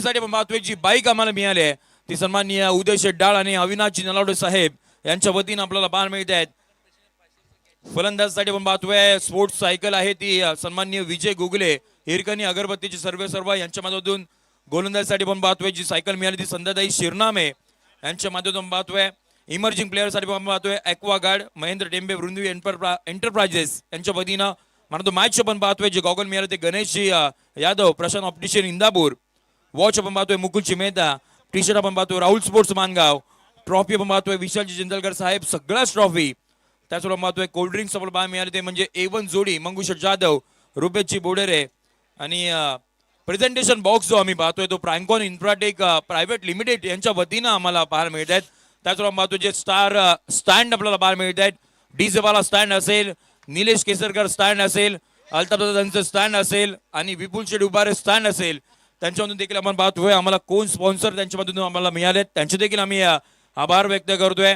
साठी आपण पाहतोय जी बाईक आम्हाला मिळाली आहे ती सन्माननीय उदय शेट्टाळ आणि अविनाश नलावडे साहेब यांच्या वतीने आपल्याला पाहायला मिळत आहेत. फलंदाजसाठी आपण पाहतोय स्पोर्ट्स सायकल आहे ती सन्माननीय विजय गुगले हिरकणी अगरबत्तीची सर्व यांच्या माध्यमातून. गोलंदाजसाठी आपण पाहतोय जी सायकल मिळाली ती संध्याताई शिरनामे यांच्या माध्यमातून पाहतोय. इमर्जिंग प्लेअर साठी आपण पाहतोय Aquaguard Mahendra Tembe Vrindavi enterprises यांच्या वतीनं. म्हणतो मॅच आपण पाहतोय जे गॉगल मिळाले ते गणेशजी यादव प्रशांत ऑप्टिशियन इंदापूर. वॉच आपण पाहतोय मुकुलजी मेहता. टी शर्ट आपण पाहतोय राहुल स्पोर्ट्स मानगाव. ट्रॉफी आपण पाहतोय विशालजी जिंदलकर साहेब सगळ्याच ट्रॉफी. त्याचबरोबर पाहतोय कोल्ड्रिंक्स आपण पाहायला मिळाले ते म्हणजे A1 जोडी मंगुशर जाधव रुपेशजी बोडेरे आणि प्रेझेंटेशन बॉक्स जो आम्ही पाहतोय तो प्रायमकॉन इन्फ्राटेक प्रायव्हेट लिमिटेड यांच्या वतीनं आम्हाला पाहायला मिळत आहेत. त्याचबरोबर पाहतोय जे स्टार स्टँड आपल्याला पाहायला मिळत आहेत. डीजेवाला स्टँड असेल, निलेश केसरकर स्टँड असेल, अल्ताफचं स्टँड असेल आणि विपुल शेठ उभारे स्टँड असेल त्यांच्यामधून देखील आपण पाहतोय. आम्हाला कोण स्पॉन्सर त्यांच्यामधून आम्हाला मिळाले त्यांचे देखील आम्ही आभार व्यक्त करतोय.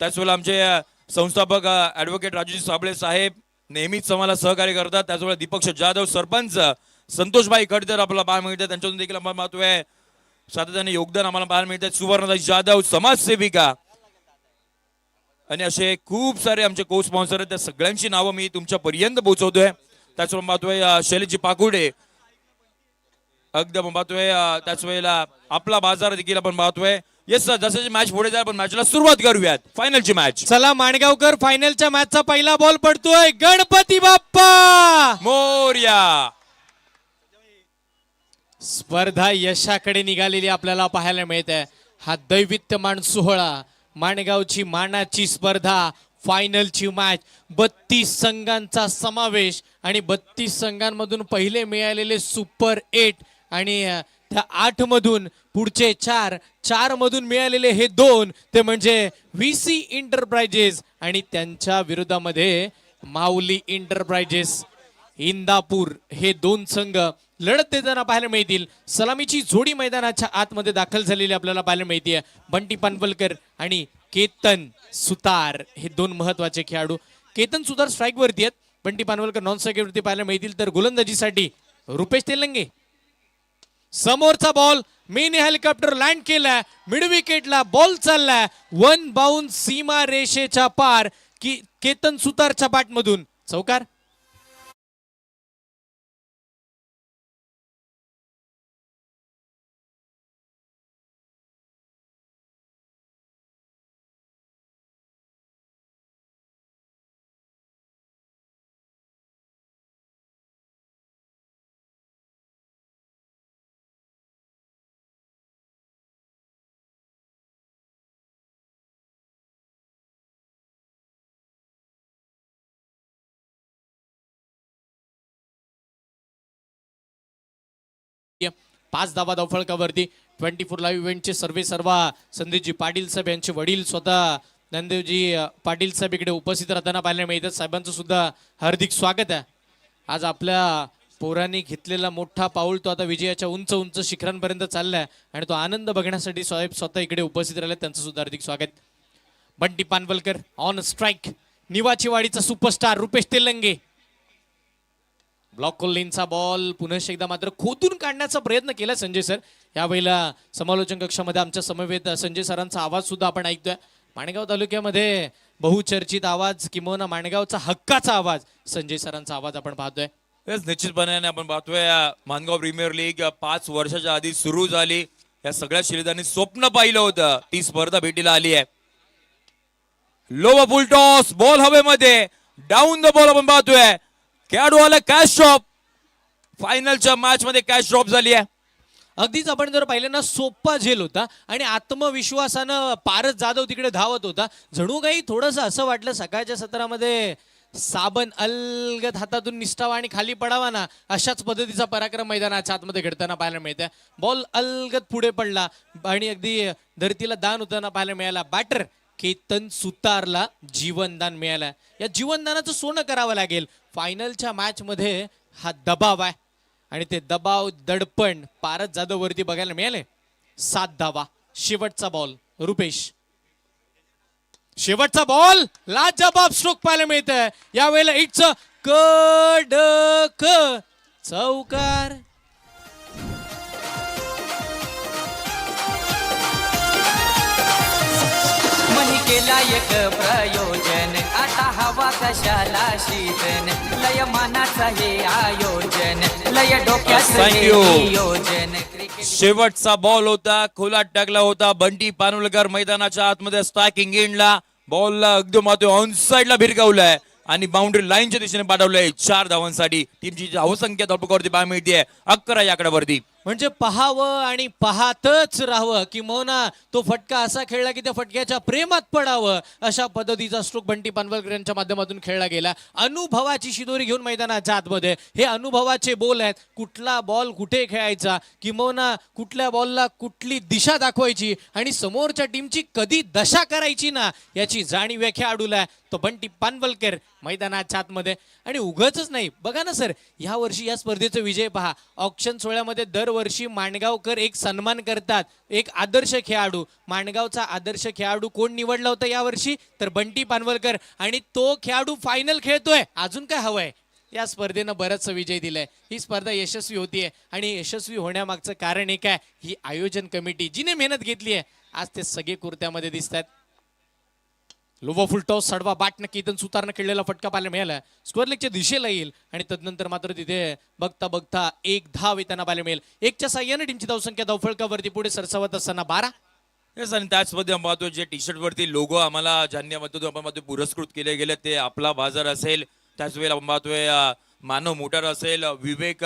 त्याचवेळेला आमचे संस्थापक ॲडव्होकेट राजूजी साबळे साहेब नेहमीच आम्हाला सहकार्य करतात. त्याचवेळेला दीपक जाधव सरपंच संतोषभाई खडतर आपल्याला पाहायला मिळतात त्यांच्यातून देखील आपण पाहतोय सातत्याने योगदान आम्हाला पाहायला मिळतात. सुवर्णदाई जाधव समाजसेविका आणि असे खूप सारे आमचे को स्पॉन्सर आहेत त्या सगळ्यांची नावं मी तुमच्यापर्यंत पोहोचवतोय. त्याचबरोबर पाहतोय शैलजी पाकुडे अगदी आपण पाहतोय. त्याच वेळेला आपला बाजार देखील आपण पाहतोय. येस सर जसं मॅच पुढे जाईल आपण मॅचला सुरुवात करूयात. फायनलची मॅच. चला माणगावकर फायनलच्या मॅचचा पहिला बॉल पडतोय. गणपती बाप्पा मोरया. स्पर्धा यशाकडे निघालेली आपल्याला पाहायला मिळत आहे. हा दैवित्यमान सोहळा माणगावची मानाची स्पर्धा फायनलची मॅच 32 संघांचा समावेश आणि 32 संघांमधून पहिले मिळालेले सुपर 8 आणि त्या 8 मधून पुढचे 4 मधून मिळालेले हे 2 ते म्हणजे VC एंटरप्राइजेस आणि त्यांच्या विरोधामध्ये माऊली एंटरप्राइजेस इंदापूर हे 2 संघ लढत देताना पाहायला मिळतील. सलामीची जोडी मैदानाच्या आतमध्ये दाखल झालेली आपल्याला पाहायला मिळते. बंटी पानवलकर आणि केतन सुतार हे 2 महत्वाचे खेळाडू. केतन सुतार स्ट्राईक वरती आहेत, बंटी पानवलकर नॉन स्ट्राईक वरती पाहायला मिळतील. तर गोलंदाजीसाठी रुपेश तेलंगे. समोरचा बॉल मेन हेलिकॉप्टर लँड केलाय. मिड विकेटला बॉल चाललाय. 1 बाउन्स सीमा रेषेच्या पार की केतन सुतारच्या बॅटमधून चौकार. पाच धावा धावफलकावरती 24 लाईव्ह इव्हेंटचे सर्वा संदीपजी पाटील साहेब यांचे वडील स्वतः नंदेवजी पाटील साहेब इकडे उपस्थित राहताना पाहायला मिळतात. साहेबांचं सुद्धा हार्दिक स्वागत आहे. आज आपल्या पोरांनी घेतलेला मोठा पाऊल तो आता विजयाच्या उंच उंच शिखरांपर्यंत चाललाय आणि तो आनंद बघण्यासाठी साहेब स्वतः इकडे उपस्थित राहिले. त्यांचं सुद्धा हार्दिक स्वागत. Bunty Panwalkar on strike. निवाची वाडीचा सुपरस्टार रुपेश तेलंगे. ब्लॉक कोल्लींचा बॉल पुन्हा एकदा मात्र खोदून काढण्याचा प्रयत्न केला संजय सर. यावेळेला समालोचन कक्षामध्ये आमच्या समवेत संजय सरांचा आवाज सुद्धा आपण ऐकतोय. माणगाव तालुक्यामध्ये बहुचर्चित आवाज किंवा माणगावचा हक्काचा आवाज संजय सरांचा आवाज आपण पाहतोय. निश्चितपणे आपण पाहतोय मानगाव प्रीमियर लीग 5 वर्षाच्या आधी सुरू झाली. या सगळ्या शिलेदारांनी स्वप्न पाहिलं होतं ती स्पर्धा भेटीला आली आहे. लो फुल टॉस बॉल हवेमध्ये डाऊन द बॉल आपण पाहतोय. खेळाडू आला कॅश ड्रॉप. फायनलच्या मॅच मध्ये कॅश ड्रॉप झाली आहे. अगदीच आपण जर पाहिलं ना सोपा झेल होता आणि आत्मविश्वासानं पारस जाधव तिकडे धावत होता. जणू काही थोडंसं असं वाटलं सकाळच्या सत्रामध्ये साबण अलगद हातातून निष्ठावा आणि खाली पडावा ना अशाच पद्धतीचा पराक्रम मैदानाच्या आतमध्ये घडताना पाहायला मिळतंय. बॉल अलगद पुढे पडला आणि अगदी धरतीला दान होताना पाहायला मिळाला. बॅटर केतन सुतारला जीवनदान मिळालं. या जीवनदानाचं सोनं करावं लागेल. फायनलच्या मॅच मध्ये हा दबाव आहे आणि ते दबाव दडपण पारस जाधव वरती बघायला मिळाले. 7 धावा. शेवटचा बॉल रुपेश. शेवटचा बॉल लाजवाब स्ट्रोक पाहायला मिळतंय. यावेळेला इट्स कडक चौकार. एक प्रयोजन, आता हवा कशाला शीतन, लय मानाचा हे आयोजन, लय डोक्यात Thank हे you. नियोजन. क्रिकेट शेवटचा बॉल होता, खोलात टाकला होता. बंटी पानवलकर मैदानाच्या आतमध्ये स्ट्रायकिंग एंडला बॉलला अगदी मात्र ऑन साइडला भिरकावलाय आणि बाउंड्री लाईनच्या दिशेने पाठवलंय 4 धावांसाठी. टीमची धावसंख्या धावपकावरती पाहायला मिळते 11 या आकड्यावरती. म्हणजे पहावं आणि पाहतच राहावं, किंवा तो फटका असा खेळला की त्या फटक्याच्या प्रेमात पडावं, अशा पद्धतीचा स्ट्रोक बंटी पानवलकर यांच्या माध्यमातून खेळला गेला. अनुभवाची शिदोरी घेऊन मैदानाच्या आतमध्ये हे अनुभवाचे बोल आहेत. कुठला बॉल कुठे खेळायचा, किंवा कुठल्या बॉलला कुठली दिशा दाखवायची आणि समोरच्या टीमची कधी दशा करायची ना, याची जाणीव आहे खेळाडूला. तो बंटी पानवलकर मैदानाच्या आतमध्ये. आणि उगाचच नाही, बघा ना सर, या वर्षी या स्पर्धेचा विजय पहा. ऑक्शन सोहळ्यामध्ये दरवर्षी माणगावकर एक सन्मान करतात, एक आदर्श खेळाडू. माणगावचा आदर्श खेळाडू कोण निवडला होता यावर्षी, तर बंटी पानवलकर. आणि तो खेळाडू फायनल खेळतोय. अजून काय हवंय? या स्पर्धेनं बराचसा विजय दिलाय. ही स्पर्धा यशस्वी होतीये आणि यशस्वी होण्यामागचं कारण एक आहे, ही आयोजन कमिटी जिने मेहनत घेतली आहे. आज ते सगळे कुर्त्यामध्ये दिसत आहेत. लोवा फुल टॉस, सडवा बाट नक्की इथून सुतारनं खेळलेला फटका पाहायला मिळाला. स्क्वेअर लेगच्या दिशेला येईल आणि तदनंतर मात्र तिथे बघता बघता एक धाव येताना पाहायला मिळेल. 1च्या साह्याने टीमची धावसंख्या धावफलकावरती पुढे सरसावत असताना 12. येस, आणि त्याचमध्ये आपण पाहतो जे टी शर्ट वरती लोगो आम्हाला ज्यांनी आपण पाहतो पुरस्कृत केले गेले ते आपला बाजार असेल. त्याच वेळेला आपण पाहतोय मानव मोटार असेल, विवेक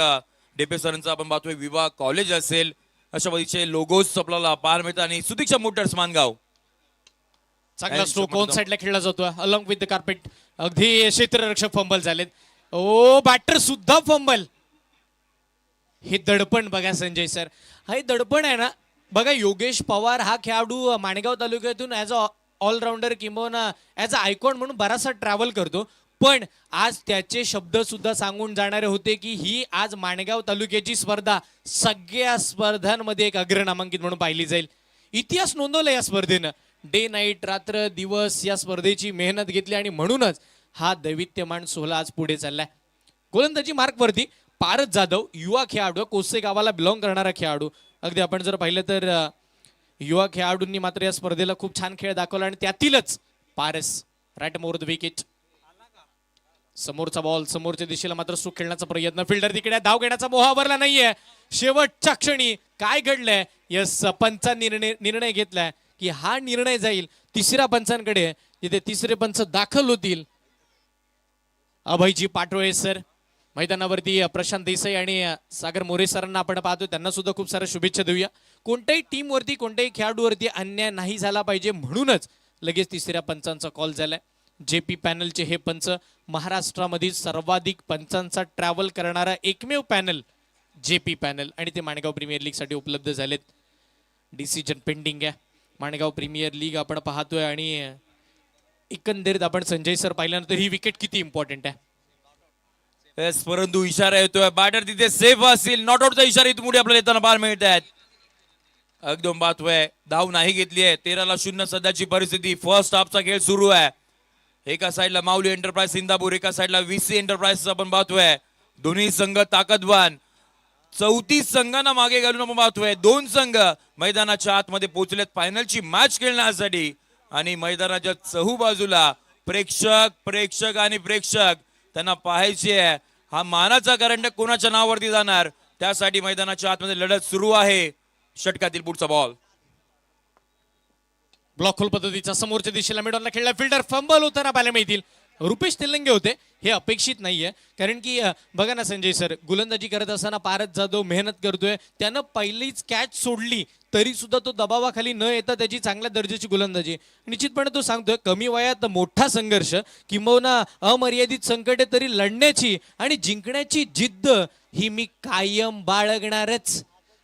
डेपे सरांचा आपण पाहतोय विवाह कॉलेज असेल. अशा पद्धतीचे लोगोज आपल्याला पाहायला मिळतात. आणि सुदीक्षा मोटर्स मानगाव. चांगला स्ट्रोक ऑन साइडला खेळला जातोय अलॉंग विथ द कार्पेट. अगदी क्षेत्ररक्षक फंबल झालेत. ओ बॅटर सुद्धा फंबल. हे दडपण बघा संजय सर, हे दडपण आहे ना. बघा योगेश पवार हा खेळाडू माणगाव तालुक्यातून ऍज अ ऑलराऊंडर किंवा ऍज अ आयकॉन म्हणून बराचसा ट्रॅव्हल करतो. पण आज त्याचे शब्द सुद्धा सांगून जाणारे होते की ही आज माणगाव तालुक्याची स्पर्धा सगळ्या स्पर्धांमध्ये एक अग्रनामांकित म्हणून पाहिली जाईल. इतिहास नोंदवला या स्पर्धेनं. डे नाईट, रात्र दिवस या स्पर्धेची मेहनत घेतली आणि म्हणूनच हा दैवित्यमान सोहळा आज पुढे चाललाय. गोलंदाजी मार्कवरती पारस जाधव युवा खेळाडू, कोसे गावाला बिलॉंग करणारा खेळाडू. अगदी आपण जर पाहिलं तर युवा खेळाडूंनी मात्र या स्पर्धेला खूप छान खेळ दाखवला आणि त्यातीलच Paras right more the wicket. समोरचा बॉल समोरच्या दिशेला मात्र सुख खेळण्याचा प्रयत्न. फिल्डर तिकडे धाव घेण्याचा मोह आवरला नाहीये. शेवटच्या क्षणी काय घडलंय, यस पंचांनी निर्णय घेतलाय की हा निर्णय जाईल तिसऱ्या पंचांकडे, जिथे तिसरे पंच दाखल होतील. अभयजी पाटोळे सर मैदानावरती, प्रशांत देसाई आणि सागर मोरे सरांना आपण पाहतो, त्यांना सुद्धा खूप साऱ्या शुभेच्छा देऊया. कोणत्याही टीमवरती कोणत्याही खेळाडूवरती अन्याय नाही झाला पाहिजे म्हणूनच लगेच तिसऱ्या पंचांचा कॉल झालाय. जेपी पॅनलचे हे पंच महाराष्ट्रामधील सर्वाधिक पंचांचा ट्रॅव्हल करणारा एकमेव पॅनल जेपी पॅनल, आणि ते माणगाव प्रीमियर लीग साठी उपलब्ध झालेत. डिसिजन पेंडिंग आहे माणगाव प्रीमियर लीग आपण पाहतोय. आणि एकंदरीत आपण संजय सर पाहिल्यानंतर ही विकेट किती इम्पॉर्टंट आहे. येस, परंतु इशारा येतोय बॅटर तिथे सेफ असेल. नॉट आउटचा इशारा इथून पुढे आपल्याला येताना पाहायला मिळत आहेत. एकदम बातोय धाव नाही घेतली आहे. 13-0 सध्याची परिस्थिती. फर्स्ट हाफचा खेळ सुरू आहे. एका साईडला माऊली एंटरप्राइज सिंदापूर, एका साईडला व्हीसी एंटरप्राइज आपण पाहतोय. दोन्ही संघ ताकदवान. 34 संघांना मागे घालून आपण पाहतोय 2 संघ मैदानाच्या आतमध्ये पोहोचलेत फायनलची मॅच खेळण्यासाठी. आणि मैदानाच्या चहूबाजूला प्रेक्षक आणि प्रेक्षक त्यांना पाहायचे आहे. हा मानाचा करंट कोणाच्या नावावरती जाणार, त्यासाठी मैदानाच्या आतमध्ये लढत सुरू आहे. षटकातील पुढचा बॉल ब्लॉक होल पद्धतीचा समोरच्या दिशेला मिडॉनला खेळला. फिल्डर फंबल होताना पाहायला मिळतील. रुपेश तेलंगे होते, हे अपेक्षित नाहीये. कारण की बघा ना संजय सर, गोलंदाजी करत असताना पारस जाधव मेहनत करतोय. त्यानं पहिलीच कॅच सोडली तरी सुद्धा तो दबावाखाली न येता त्याची चांगल्या दर्जाची गोलंदाजी. निश्चितपणे तो सांगतोय कमी वयात मोठा संघर्ष किंवा अमर्यादित संकटे तरी लढण्याची आणि जिंकण्याची जिद्द ही मी कायम बाळगणारच.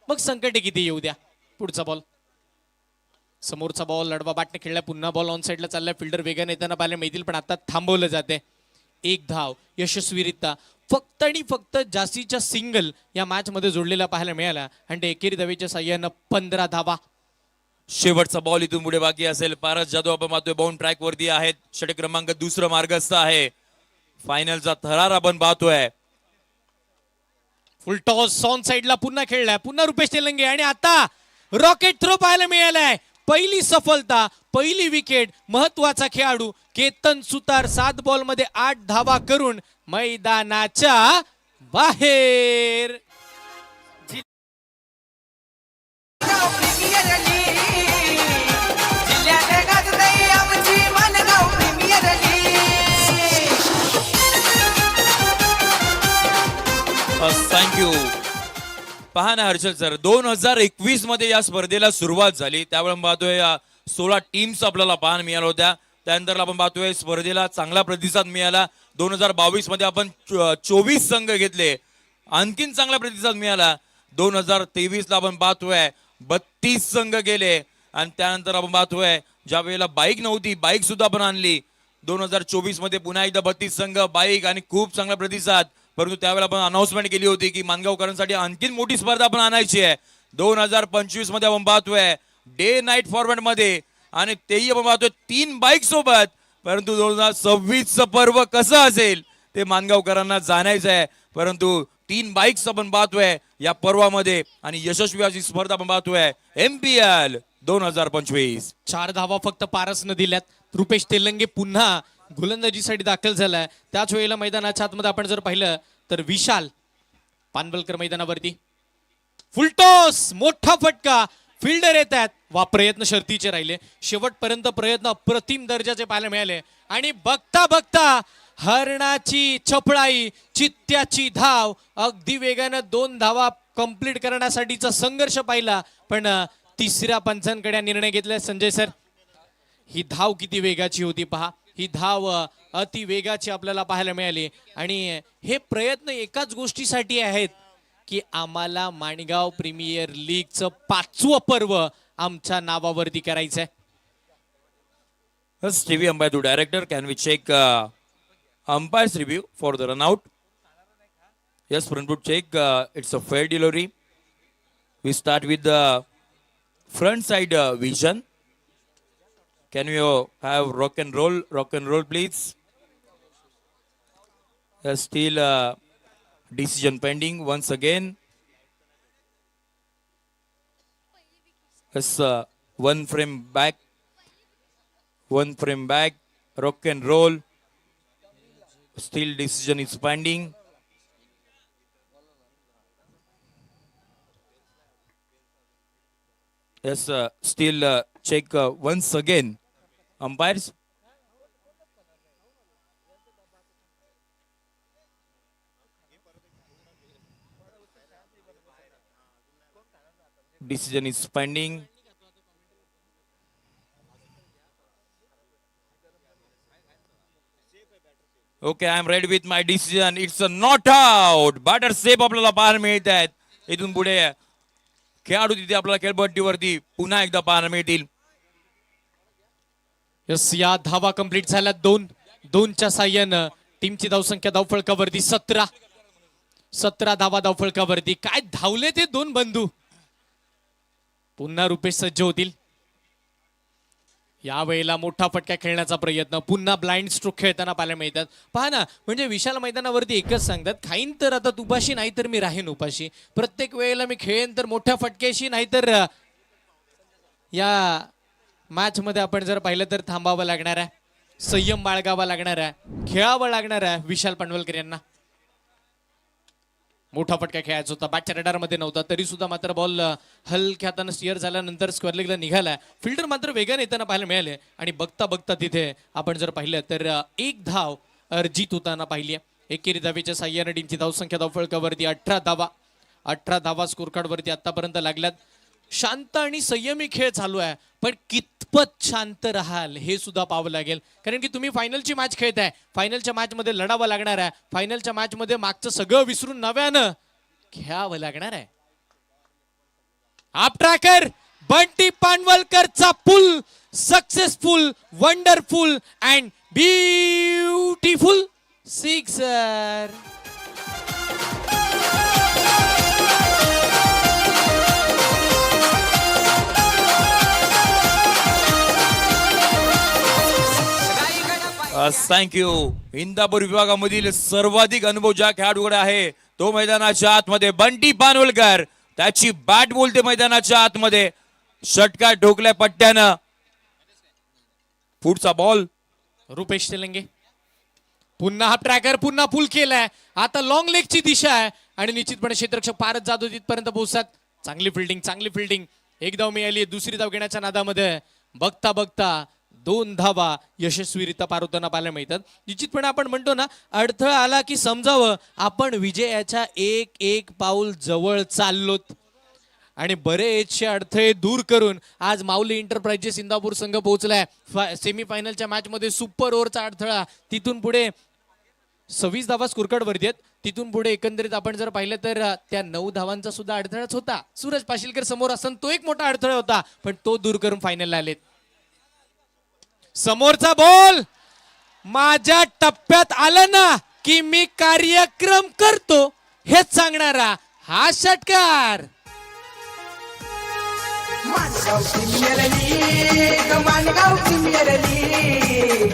मग संकटे किती येऊ द्या. पुढचा बॉल समोरचा बॉल लढवा बाटने खेळला. पुन्हा बॉल ऑन साइडला चाललाय. फिल्डर वेगाने येताना पाहायला मिळतील, पण आता थांबवलं जाते. एक धाव यशस्वीरित्या फक्त आणि फक्त जास्तीच्या सिंगल या मॅच मध्ये जोडलेला पाहायला मिळाला. आणि एकेरी धावेच्या साह्यानं 15 धावा. शेवटचा बॉल इथून पुढे बाकी असेल. पारस जाधव आपण पाहतोय बाउंड ट्रॅक वरती आहेत. षटक क्रमांक 2 मार्गस्थ आहे. फायनलचा थरार आपण पाहतोय. फुल टॉस ऑन साइडला पुन्हा खेळलाय. पुन्हा रुपेश तेलंगे आणि आता रॉकेट थ्रो पाहायला मिळालाय. पहिली सफलता, पहिली विकेट. महत्वाचा खेळाडू केतन सुतार 7 बॉलमध्ये 8 धावा करून मैदानाच्या बाहेर. प्रीमियर लीग जिल्ह्यात गाजते आमची माणगाव प्रीमियर लीग. थँक्यू. पहा ना हर्षल सर, 2021 मध्ये या स्पर्धेला सुरुवात झाली, त्यावेळेला पाहतोय 16 टीम्स आपल्याला पाहायला मिळाल्या होत्या. त्यानंतर आपण पाहतोय स्पर्धेला चांगला प्रतिसाद मिळाला. 2022 मध्ये आपण 24 संघ घेतले, आणखीन चांगला प्रतिसाद मिळाला. 2023 ला आपण पाहतोय 32 संघ गेले आणि त्यानंतर आपण पाहतोय ज्या वेळेला बाईक नव्हती, बाईक सुद्धा आपण आणली. 2024 मध्ये पुन्हा एकदा 32 संघ, बाईक आणि खूप चांगला प्रतिसाद. परंतु त्यावेळेला आपण अनाउन्समेंट केली होती की मानगावकरांसाठी आणखीन मोठी स्पर्धा आपण आणायची आहे. 2025 मध्ये आपण पाहतोय डे नाईट फॉर्मॅट मध्ये आणि तेही आपण पाहतोय 3 बाईक सोबत. परंतु 2026 पर्व कसं असेल ते मानगावकरांना जाणायचं आहे. परंतु 3 बाईक्स आपण पाहतोय या पर्वामध्ये आणि यशस्वी अशी स्पर्धा आपण पाहतोय MPL 2025. 4 धावा फक्त पारसनं दिल्यात. रुपेश तेलंगे पुन्हा गोलंदाजीसाठी दाखल झालाय. त्याच वेळेला मैदानाच्या आतमध्ये आपण जर पाहिलं तर विशाल पानवलकर मैदानावरती. फुलटॉस, मोठा फटका, फिल्डर येत आहेत. वा, प्रयत्न शर्तीचे राहिले. शेवटपर्यंत प्रयत्न अप्रतिम दर्जाचे पाहायला मिळाले आणि बघता बघता हरणाची छपळाई, चित्त्याची धाव. अगदी वेगानं 2 धावा कंप्लीट करण्यासाठीचा संघर्ष पाहिला, पण तिसऱ्या पंचांकडे निर्णय घेतला. संजय सर, ही धाव किती वेगाची होती पहा. ही धाव अति वेगाची आपल्याला पाहायला मिळाली आणि हे प्रयत्न एकाच गोष्टीसाठी आहेत की आम्हाला माणगाव प्रीमियर लीगचं 5वं पर्व आमच्या नावावरती करायचंय. TV umpire to director, can we check umpire's review for the run out? Yes, front foot check. It's a fair delivery. We start with the front side vision. Can we have rock and roll, please? Still decision pending once again. Yes, one frame back, rock and roll. Still decision is pending. Yes, still check once again. Umpires. Decision is pending. Okay, I am ready with my decision. It's a not out. Batter safe आपल्याला पाहायला मिळत आहेत. इथून पुढे खेळाडू तिथे आपल्याला खेळपट्टीवरती पुन्हा एकदा पाहायला मिळतील. यस, या धावा कंप्लीट झाल्या. 2च्या साह्यानं टीमची धावसंख्या धावफळकावरती 17 धावा धावफळकावरती. काय धावले ते 2 बंधू. पुन्हा रुपेश सज्ज होतील. यावेळेला मोठा फटका खेळण्याचा प्रयत्न. पुन्हा ब्लाइंड स्ट्रोक खेळताना पाहायला मिळतात. पहा ना, म्हणजे विशाल मैदानावरती एकच सांगतात, खाईन तर आता तुपाशी, नाहीतर मी राहीन उपाशी. प्रत्येक वेळेला मी खेळेन तर मोठ्या फटक्याशी, नाहीतर या मॅच मध्ये आपण जर पाहिलं तर थांबावं लागणार आहे, संयम बाळगावा लागणार आहे, खेळावं लागणार आहे विशाल पांडवलकर यांना. मोठा फटका खेळायचा होता, बॅटच्या रडार मध्ये नव्हता, तरी सुद्धा मात्र बॉल हलक्या हाताने स्टिअर झाल्यानंतर स्क्वेअर लेगला निघाला. फिल्डर मात्र वेगाने येताना पाहायला मिळाले आणि बघता बघता तिथे आपण जर पाहिलं तर 1 धाव अर्जित होताना पाहिली आहे. एकेरी धावेच्या साह्याने टीमची धावसंख्या धावफळकावरती 18 धावा स्कोर कार्ड वरती आतापर्यंत लागल्यात. शांत आणि संयमी खेळ चालू आहे, पण कितपत शांत राहाल हे सुद्धा पाहावं लागेल, कारण की तुम्ही फायनलची मॅच खेळताय. फायनलच्या मॅच मध्ये लढावं लागणार आहे. फायनलच्या मॅच मध्ये मागचं सगळं विसरून नव्यानं खेळावं लागणार आहे. आप ट्रॅकर बंटी पानवलकरचा pull successful, wonderful and beautiful sixer. Thank you. Indapur विभागामधील सर्वाधिक अनुभव ज्या खेळाडूकडे आहे तो मैदानाच्या आतमध्ये बंटी पानवलकर. त्याची बॅट बोलते मैदानाच्या आतमध्ये. षटकार ठोकलाय पट्ट्यानं. पुढचा बॉल. रुपेश तेलंगे पुन्हा हा ट्रॅकर पुन्हा पुल केलाय. आता लॉंग लेगची दिशा आहे आणि निश्चितपणे क्षेत्ररक्षक फारच जातो तिथपर्यंत पोहोचतात. चांगली फिल्डिंग. एक धाव मिळाली, दुसरी धाव घेण्याच्या नादामध्ये बघता बघता 2 धावा यशस्वीरित्या पार होताना पाहायला मिळतात. निश्चितपणे आपण म्हणतो ना, अडथळा आला की समजावं आपण विजयाच्या एक पाऊल जवळ चाललोत. आणि बरेचसे अडथळे दूर करून आज माऊली एंटरप्राइजेस इंदापूर संघ पोहोचलाय सेमीफायनलच्या मॅच मध्ये. सुपर ओव्हरचा अडथळा, तिथून पुढे 26 धावा स्कोरकार्ड वरती आहेत. तिथून पुढे एकंदरीत आपण जर पाहिलं तर त्या 9 धावांचा सुद्धा अडथळाच होता. सूरज पाशीलकर समोर असताना तो एक मोठा अडथळा होता, पण तो दूर करून फायनलला आलेत. समोरचा बॉल माझ्या टप्प्यात आला ना की मी कार्यक्रम करतो हेच सांगणारा हा षटकार. Mangaon premier league, Mangaon premier league.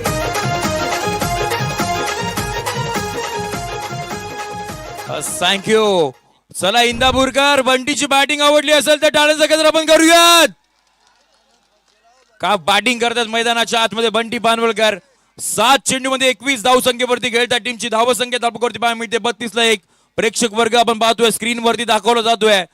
Thank you. चला इंदापूरकर, बंटीची बॅटिंग आवडली असेल तर टाळ्यांचा गजर आपण करूयात. का बॅटिंग करतात मैदानाच्या आतमध्ये बंटी पानवलकर. 7 चेंडूमध्ये 21 धावसंख्येवरती खेळतात. टीमची धावसंख्या धावपकरती पाहायला मिळते 32-1. प्रेक्षक वर्ग आपण पाहतोय स्क्रीनवरती दाखवला जातोय.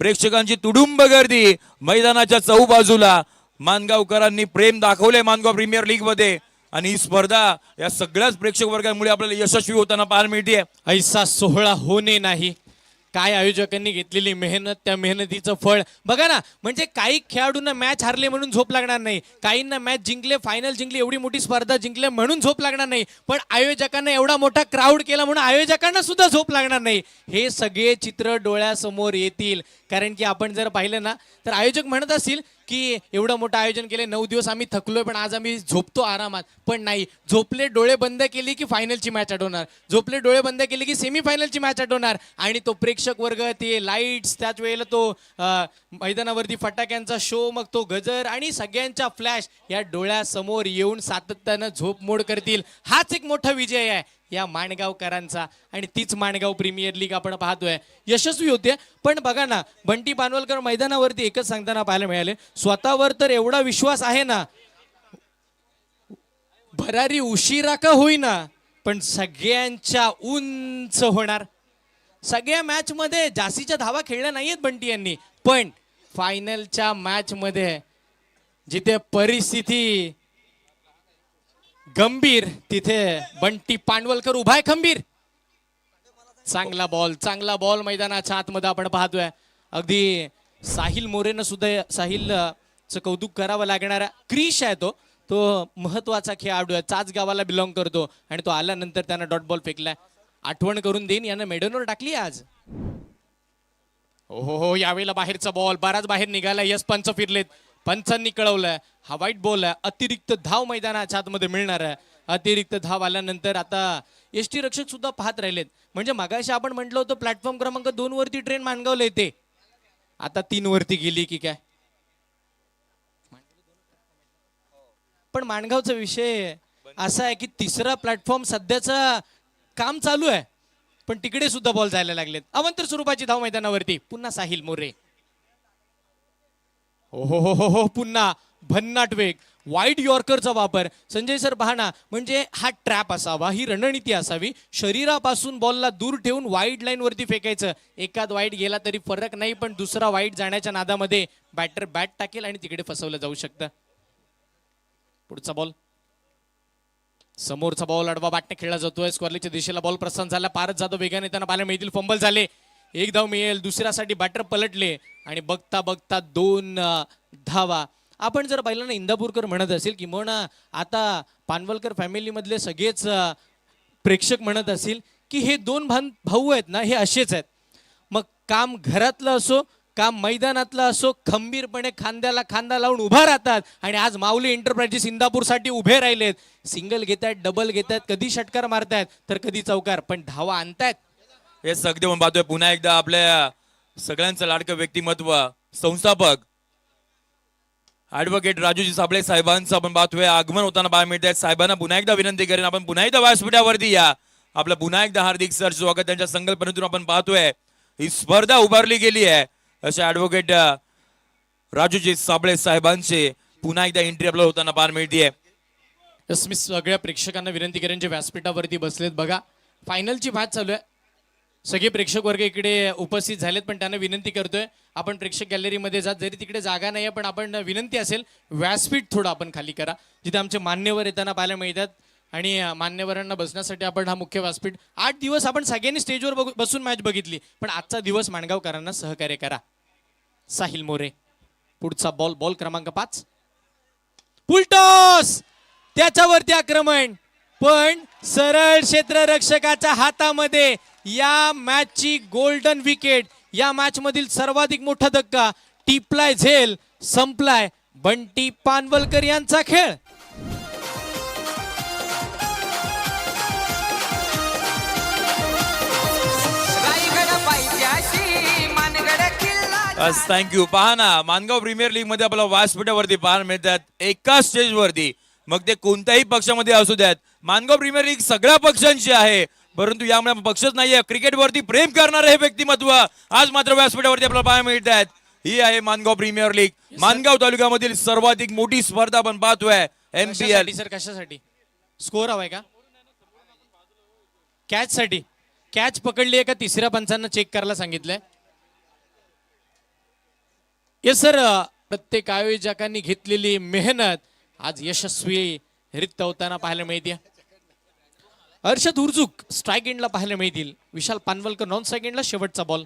प्रेक्षकांची तुडुंब गर्दी मैदानाच्या चहूबाजूला. मानगावकरांनी प्रेम दाखवले मानगाव प्रीमियर लीग मध्ये आणि ही स्पर्धा या सगळ्याच प्रेक्षक वर्गामुळे आपल्याला यशस्वी होताना पाहायला मिळते. ऐसा सोहळा होणे नाही. काय आयोजकांनी घेतलेली मेहनत, त्या मेहनतीचं फळ बघा ना. म्हणजे काही खेळाडूंना मॅच हारले म्हणून झोप लागणार नाही, काहींना मॅच जिंकले, फायनल जिंकली, एवढी मोठी स्पर्धा जिंकले म्हणून झोप लागणार नाही, पण आयोजकांना एवढा मोठा क्राऊड केला म्हणून आयोजकांना सुद्धा झोप लागणार नाही. हे सगळे चित्र डोळ्यासमोर येतील. कारण की आपण जर पाहिलं ना तर आयोजक म्हणत असतील की एवढं मोठं आयोजन केले, 9 दिवस आम्ही थकलोय पण आज आम्ही झोपतो आरामात. पण नाही, झोपले डोळे बंद केली की फायनलची मॅच आठवणार, झोपले डोळे बंद केली की सेमीफायनलची मॅच आठवणार. आणि तो प्रेक्षक वर्ग, ते लाईट्स, त्याच वेळेला तो मैदानावरती फटाक्यांचा शो, मग तो गजर आणि सगळ्यांच्या फ्लॅश या डोळ्यासमोर येऊन सातत्यानं झोप मोड करतील. हाच एक मोठा विजय आहे या माणगावकरांचा. आणि तीच माणगाव प्रीमियर लीग आपण पाहतोय यशस्वी होते. पण बघा ना, बंटी पानवलकर मैदानावरती एकच सांगताना पाहायला मिळाले, स्वतःवर तर एवढा विश्वास आहे ना, भरारी उशिरा का होईना पण सगळ्यांच्या उंच होणार. सगळ्या मॅच मध्ये जास्तीच्या धावा खेळल्या नाहीयेत बंटी यांनी, पण फायनलच्या मॅच मध्ये जिथे परिस्थिती गंभीर तिथे बंटी पानवलकर उभा आहे खंबीर. चांगला बॉल मैदानाच्या आतमध्ये आपण पाहतोय. अगदी साहिल मोरेनं सुद्धा, साहिलचं कौतुक करावं लागणारा क्रिश आहे तो महत्वाचा खेळाडू आहे, चाच गावाला बिलॉंग करतो आणि तो आल्यानंतर त्यानं डॉट बॉल फेकलाय. आठवण करून देईन, यानं मेडनवर टाकली आज. हो यावेळेला बाहेरचा बॉल बराच बाहेर निघाला. यस पंच फिरलेत, पंचांनी कळवलंय हा वाईट बॉल आहे. अतिरिक्त धाव मैदानाच्या आतमध्ये मिळणार आहे. अतिरिक्त धाव आल्यानंतर आता एसटी रक्षक सुद्धा पाहत राहिलेत. म्हणजे मगाशी आपण म्हटलं होतं प्लॅटफॉर्म क्रमांक 2 वरती ट्रेन माणगावला येते, आता 3 वरती गेली की काय. पण माणगावचा विषय असा आहे की 3रा प्लॅटफॉर्म सध्याचा काम चालू आहे, पण तिकडे सुद्धा बॉल जायला लागलेत. अवंतर स्वरूपाची धाव मैदानावरती. पुन्हा साहिल मोरे. हो पुन्हा भन्नाट वेग, वाईड यॉर्करचा वापर. संजय सर पहा ना, म्हणजे हा ट्रॅप असावा, ही रणनीती असावी. शरीरापासून बॉलला दूर ठेवून वाईड लाईन वरती फेकायचं. एकाद वाईड गेला तरी फरक नाही, पण दुसरा वाईड जाण्याच्या नादामध्ये बॅटर बॅट टाकेल आणि तिकडे फसवलं जाऊ शकतं. पुढचा बॉल, समोरचा बॉल अडवा बॅटने खेळला जातोय. स्क्वेअरच्या दिशेला बॉल प्रस्थान झाला. पारच जाधव वेगाने त्यांना पाहायला मिळतील. फंबल झाले, 1 धाव मिळेल. दुसऱ्यासाठी बॅटर पलटले आणि बघता बघता 2 धावा. आपण जर पाहिलं ना, इंदापूरकर म्हणत असेल की म्हणा आता पानवलकर फॅमिली मधले सगळेच प्रेक्षक म्हणत असतील की हे 2 भाऊ आहेत ना, हे असेच आहेत. मग काम घरातलं असो, काम मैदानातलं असो, खंबीरपणे खांद्याला खांदा लावून उभा राहतात. आणि आज माऊली एंटरप्राइजेस इंदापूरसाठी उभे राहिलेत. सिंगल घेतायत, डबल घेतायत, कधी षटकार मारतायत तर कधी चौकार, पण धावा आणतायत. हे सगळे आपण पाहतोय. पुन्हा एकदा आपल्या सगळ्यांचं लाडकं व्यक्तिमत्व, संस्थापक ऍडव्होकेट राजूजी साबळे साहेबांचं आपण पाहतोय आगमन होताना पाहायला मिळत. साहेबांना पुन्हा एकदा विनंती करेन, आपण पुन्हा एकदा व्यासपीठावरती या. आपलं पुन्हा एकदा हार्दिक सर स्वागत त्यांच्या संकल्पनेतून आपण पाहतोय. ही स्पर्धा उभारली गेली आहे अशा ऍडव्होकेट राजूजी साबळे साहेबांचे पुन्हा एकदा एंट्री आपल्याला होताना पाहायला मिळते. यस, मी सगळ्या प्रेक्षकांना विनंती करेन जे व्यासपीठावरती बसलेत बघा, फायनलची मॅच चालू आहे. सगळे प्रेक्षक वर्ग इकडे उपस्थित झालेत, पण त्यांना विनंती करतोय आपण प्रेक्षक गॅलरीमध्ये जा, जरी तिकडे जागा नाही आहे पण आपण विनंती असेल व्यासपीठ थोडं आपण खाली करा, जिथे आमचे मान्यवर येताना पाहायला मिळतात. आणि मान्यवरांना बसण्यासाठी आपण हा मुख्य व्यासपीठ 8 दिवस आपण सगळ्यांनी स्टेजवर बसून मॅच बघितली, पण आजचा दिवस माणगावकरांना सहकार्य करा. साहिल मोरे पुढचा बॉल क्रमांक 5, फुलटॉस, त्याच्यावरती आक्रमण, पण सरळ क्षेत्ररक्षकाच्या हातामध्ये. या मॅचची गोल्डन विकेट, या मॅच मधील सर्वाधिक मोठा धक्का टिपलाय, झेल संपलाय. बंटी पानवलकर यांचा खेळ. रायगड पायथ्याशी मानगड किल्ला. थँक्यू. पहा ना, मानगाव प्रीमियर लीग मध्ये आपल्याला व्यासपीठावरती पाहायला मिळतात एका स्टेजवरती, मग ते कोणत्याही पक्षामध्ये असू द्यात. मानगाव प्रीमियर लीग सगळ्या पक्षांची आहे, परंतु यामुळे पक्षच नाहीये, क्रिकेटवरती प्रेम करणारे हे व्यक्तिमत्व आज मात्र व्यासपीठावरती आपल्याला पाहायला मिळतात. ही आहे मानगाव प्रीमियर लीग. मानगाव तालुक्यामधील सर्वाधिक मोठी स्पर्धा आपण पाहतोय MPL. सर कशासाठी स्कोर हवाय का? कॅच साठी. कॅच पकडली आहे का तिसऱ्या पंचांना चेक करायला सांगितलंय. येस सर, प्रत्येक आयोजकांनी घेतलेली मेहनत आज यशस्वी रित्या होताना पाहायला मिळते. हर्षद उर्जुक स्ट्राईक एंडला पाहायला मिळतील. विशाल पानवलकर नॉन स्ट्राईक एंडला शेवटचा बॉल.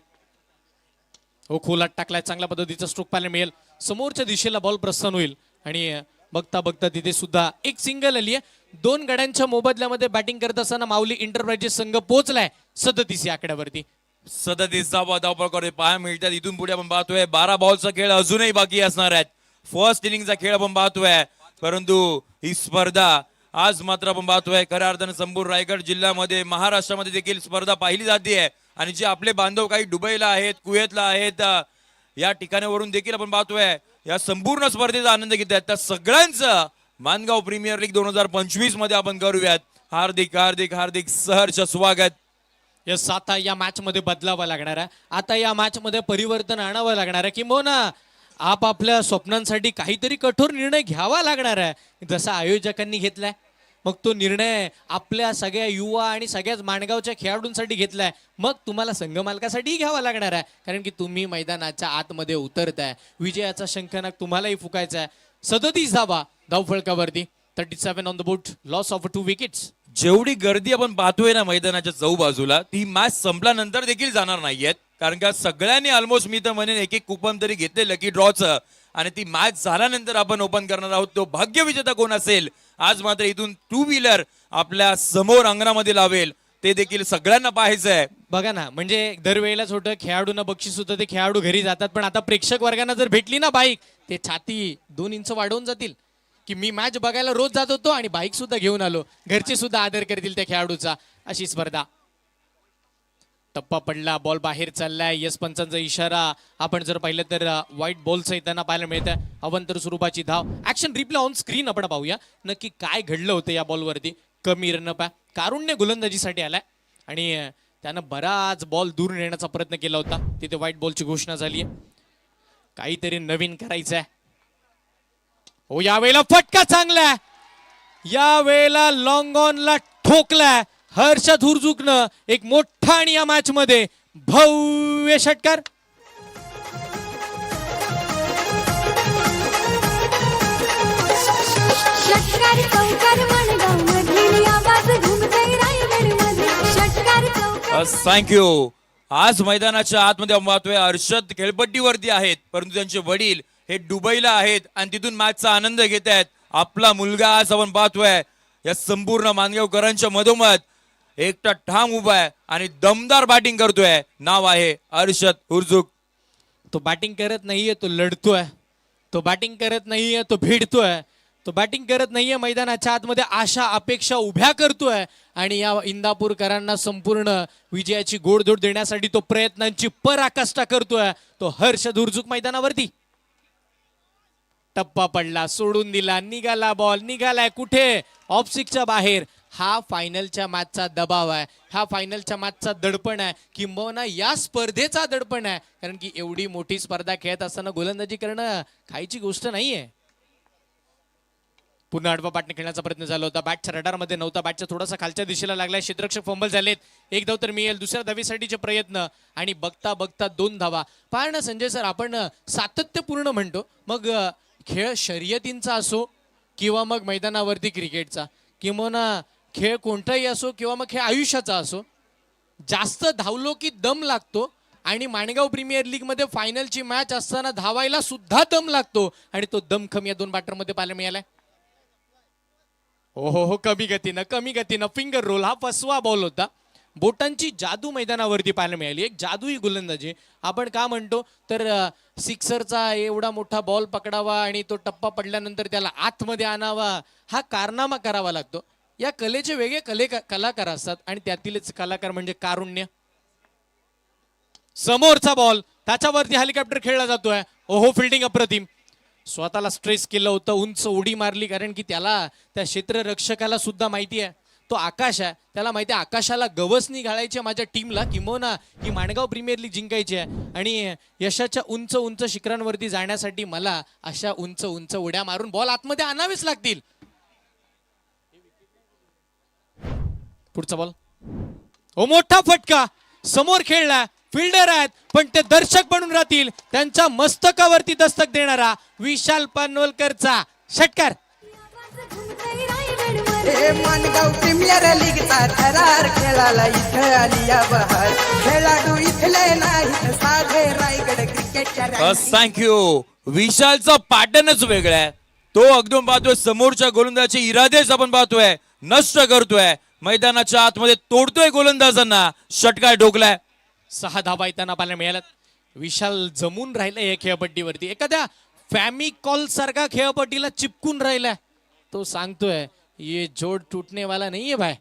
हो, खोलात टाकलाय, चांगल्या पद्धतीचा स्ट्रोक पाहायला मिळेल. समोरच्या दिशेला बॉल प्रस्थान होईल आणि बघता बघता तिथे सुद्धा एक सिंगल आली आहे. 2 गड्यांच्या मोबदल्यामध्ये बॅटिंग करत असताना माऊली इंटरप्राइजेस संघ पोहोचलाय 37 या आकड्यावरती. 37 धावा पाहायला मिळतात. इथून पुढे आपण पाहतोय 12 बॉलचा खेळ अजूनही बाकी असणार आहेत. फर्स्ट इनिंगचा खेळ आपण पाहतोय, परंतु ही स्पर्धा आज मात्र आपण पाहतोय खऱ्या अर्थानं संपूर्ण रायगड जिल्ह्यामध्ये, महाराष्ट्रामध्ये देखील स्पर्धा पाहिली जाते. आणि जे आपले बांधव काही दुबईला आहेत, कुवेतला आहेत, या ठिकाणावरून देखील आपण पाहतोय या संपूर्ण स्पर्धेचा आनंद घेत आहेत. त्या सगळ्यांचं मानगाव प्रीमियर लीग 2025 मध्ये आपण करूयात हार्दिक हार्दिक हार्दिक सहर्ष स्वागत. यस, आता या मॅच मध्ये बदलावं लागणार आहे, आता या मॅच मध्ये परिवर्तन आणावं लागणार आहे, किंबहुना आपापल्या स्वप्नांसाठी काहीतरी कठोर निर्णय घ्यावा लागणार आहे जसा आयोजकांनी घेतलाय. मग तो निर्णय आपल्या सगळ्या युवा आणि सगळ्याच माणगावच्या खेळाडूंसाठी घेतलाय, मग तुम्हाला संघ मालकासाठीही घ्यावा लागणार आहे, कारण की तुम्ही मैदानाच्या आतमध्ये उतरताय. विजयाचा शंखनाद तुम्हालाही फुकायचा आहे. 37 धावा धावफलकावरती, 37 on the board, loss of 2 wickets. जेवढी गर्दी आपण पाहतोय ना मैदानाच्या चौबाजूला, ती मॅच संपल्यानंतर देखील जाणार नाहीयेत, कारण का सगळ्यांनी ऑलमोस्ट मी तर म्हणेन एक कुपन तरी घेतले लकी ड्रॉचं. आणि ती मॅच झाल्यानंतर आपण ओपन करणार आहोत तो भाग्यविजेता कोण असेल. आज मात्र इथून 2 व्हीलर आपल्या समोर अंगणामध्ये लावेल, ते देखील सगळ्यांना पाहायचं आहे. बघा ना, म्हणजे दरवेळेला छोटं खेळाडूंना बक्षीस होतं, ते खेळाडू घरी जातात, पण आता प्रेक्षक वर्गांना जर भेटली ना बाईक, ते छाती 2 इंच वाढवून जातील की मी मॅच बघायला रोज जात होतो आणि बाईक सुद्धा घेऊन आलो. घरचे सुद्धा आदर करतील त्या खेळाडूचा. अशी स्पर्धा. टप्पा पडला, बॉल बाहेर चाललाय. यस पंचांचा इशारा आपण जर पाहिलं तर व्हाईट बॉलचं येताना पाहायला मिळतं. अवंतर स्वरूपाची धाव. ऍक्शन रिप्ले ऑन स्क्रीन आपण पाहूया नक्की काय घडलं होतं या बॉलवरती. कमी रन पा कारुण्य गोलंदाजीसाठी आलाय आणि त्यानं बराच बॉल दूर नेण्याचा प्रयत्न केला होता. तिथे व्हाईट बॉलची घोषणा झाली आहे. काहीतरी नवीन करायचं आहे. हो, यावेळेला फटका चांगला, यावेळेला लॉंग ऑनला ठोकलाय हर्षद हुरजुकनं एक मोठा आणि या मॅच मध्ये भव्य षटकार. षटकार चौकार माणगाव मधील आवाज घुमतोय रायगडमध्ये. षटकार चौकार. थँक्यू. आज मैदानाच्या आतमध्ये आपण पाहतोय हर्षद खेळपट्टीवरती आहेत, परंतु त्यांचे वडील हे दुबईला आहेत आणि तिथून मॅचचा आनंद घेत आहेत. आपला मुलगा आज आपण पाहतोय या संपूर्ण मानगावकरांच्या मधोमध एकटा ठाम उभा आहे आणि दमदार बॅटिंग करतोय. नाव आहे हर्षद हुरजुक. तो बॅटिंग करत नाहीये, तो लढतोय. तो बॅटिंग करत नाहीये, तो भिडतोय. तो बॅटिंग करत नाहीये, मैदानाच्या आतमध्ये आशा अपेक्षा उभ्या करतोय आणि या इंदापूरकरांना संपूर्ण विजयाची गोडधोड देण्यासाठी तो प्रयत्नांची पराकाष्ठा करतोय. तो हर्षद हुरजुक मैदानावरती. टप्पा पडला, सोडून दिला, निघाला बॉल, निघालाय कुठे ऑफ स्टिकच्या बाहेर. हा फायनलच्या मॅचचा दबाव आहे, हा फायनलच्या मॅचचा दडपण आहे, किंबहुना या स्पर्धेचा दडपण आहे. कारण की एवढी मोठी स्पर्धा खेळत असताना गोलंदाजी करणं खायची गोष्ट नाहीये. पुन्हा आडवा बॅटने खेळण्याचा प्रयत्न झाला होता, बॅटच्या रडारमध्ये नव्हता, बॅटच्या थोडासा खालच्या दिशेला लागलाय, क्षेत्ररक्षक फंबल झालेत. एक धाव तर मिळेल, दुसऱ्या धावीसाठीचे प्रयत्न आणि बघता बघता 2 धावा. पहा ना संजय सर, आपण सातत्यपूर्ण म्हणतो, मग खेळ शर्यतींचा असो किंवा मग मैदानावरती क्रिकेटचा, किंवा खेळ कोणताही असो किंवा मग खेळ आयुष्याचा असो, जास्त धावलो की दम लागतो. आणि माणगाव प्रीमियर लीग मध्ये फायनलची मॅच असताना धावायला सुद्धा दम लागतो आणि तो दमखम या 2 बॅटरमध्ये पाहायला मिळालाय. हो, कमी गतीनं फिंगर रोल, हा फसवा बॉल होता. बोटांची जादू मैदानावरती पाहायला मिळाली, एक जादुई गोलंदाजी. आपण का म्हणतो तर सिक्सरचा एवढा मोठा बॉल पकडावा आणि तो टप्पा पडल्यानंतर त्याला आतमध्ये आणावा, हा कारनामा करावा लागतो. या कलेचे वेगळे कलाकार असतात आणि त्यातीलच कलाकार म्हणजे कारुण्य. समोरचा बॉल, त्याच्यावरती हेलिकॉप्टर खेळला जातोय. ओहो, फिल्डिंग अप्रतिम. स्वतःला स्ट्रेस केलं होतं, उंच उडी मारली, कारण की त्याला त्या क्षेत्ररक्षकाला सुद्धा माहिती आहे तो आकाश आहे, त्याला माहिती आहे आकाशाला गवसणी घालायची आहे माझ्या टीमला, किंबहुना ही माणगाव प्रीमियर लीग जिंकायची आहे. आणि यशाच्या उंच उंच शिखरांवरती जाण्यासाठी मला अशा उंच उंच उड्या मारून बॉल आतमध्ये आणावेच लागतील. पुढचा बॉल, ओ मोठा फटका, समोर खेळला, फिल्डर आहेत पण ते दर्शक बनून राहतील, त्यांच्या मस्तकावरती दस्तक देणारा विशाल पानवलकरचा षटकार. हे माणगाव प्रीमियर लीगचा थरार खेळाला इथं आली या बहार. खेळाडू इथले नाही साधे रायगड क्रिकेटच्या. थँक्यू. विशालचा पॅटर्नच वेगळा आहे. तो अगदी पाहतोय समोरच्या गोलंदाजाचे इरादेच आपण पाहतोय, नष्ट करतोय, मैदानाच्या आतमध्ये तोडतोय गोलंदाजांना. षटकार डोकलाय. 6 धावा येताना पाहायला मिळाल्यात. विशाल जमून राहिलाय या खेळपट्टीवरती, एखाद्या फॅमिकॉल सारखा खेळपट्टीला चिपकून राहिलाय. तो सांगतोय ये जोड तुटणे वाला नाहीये भाई.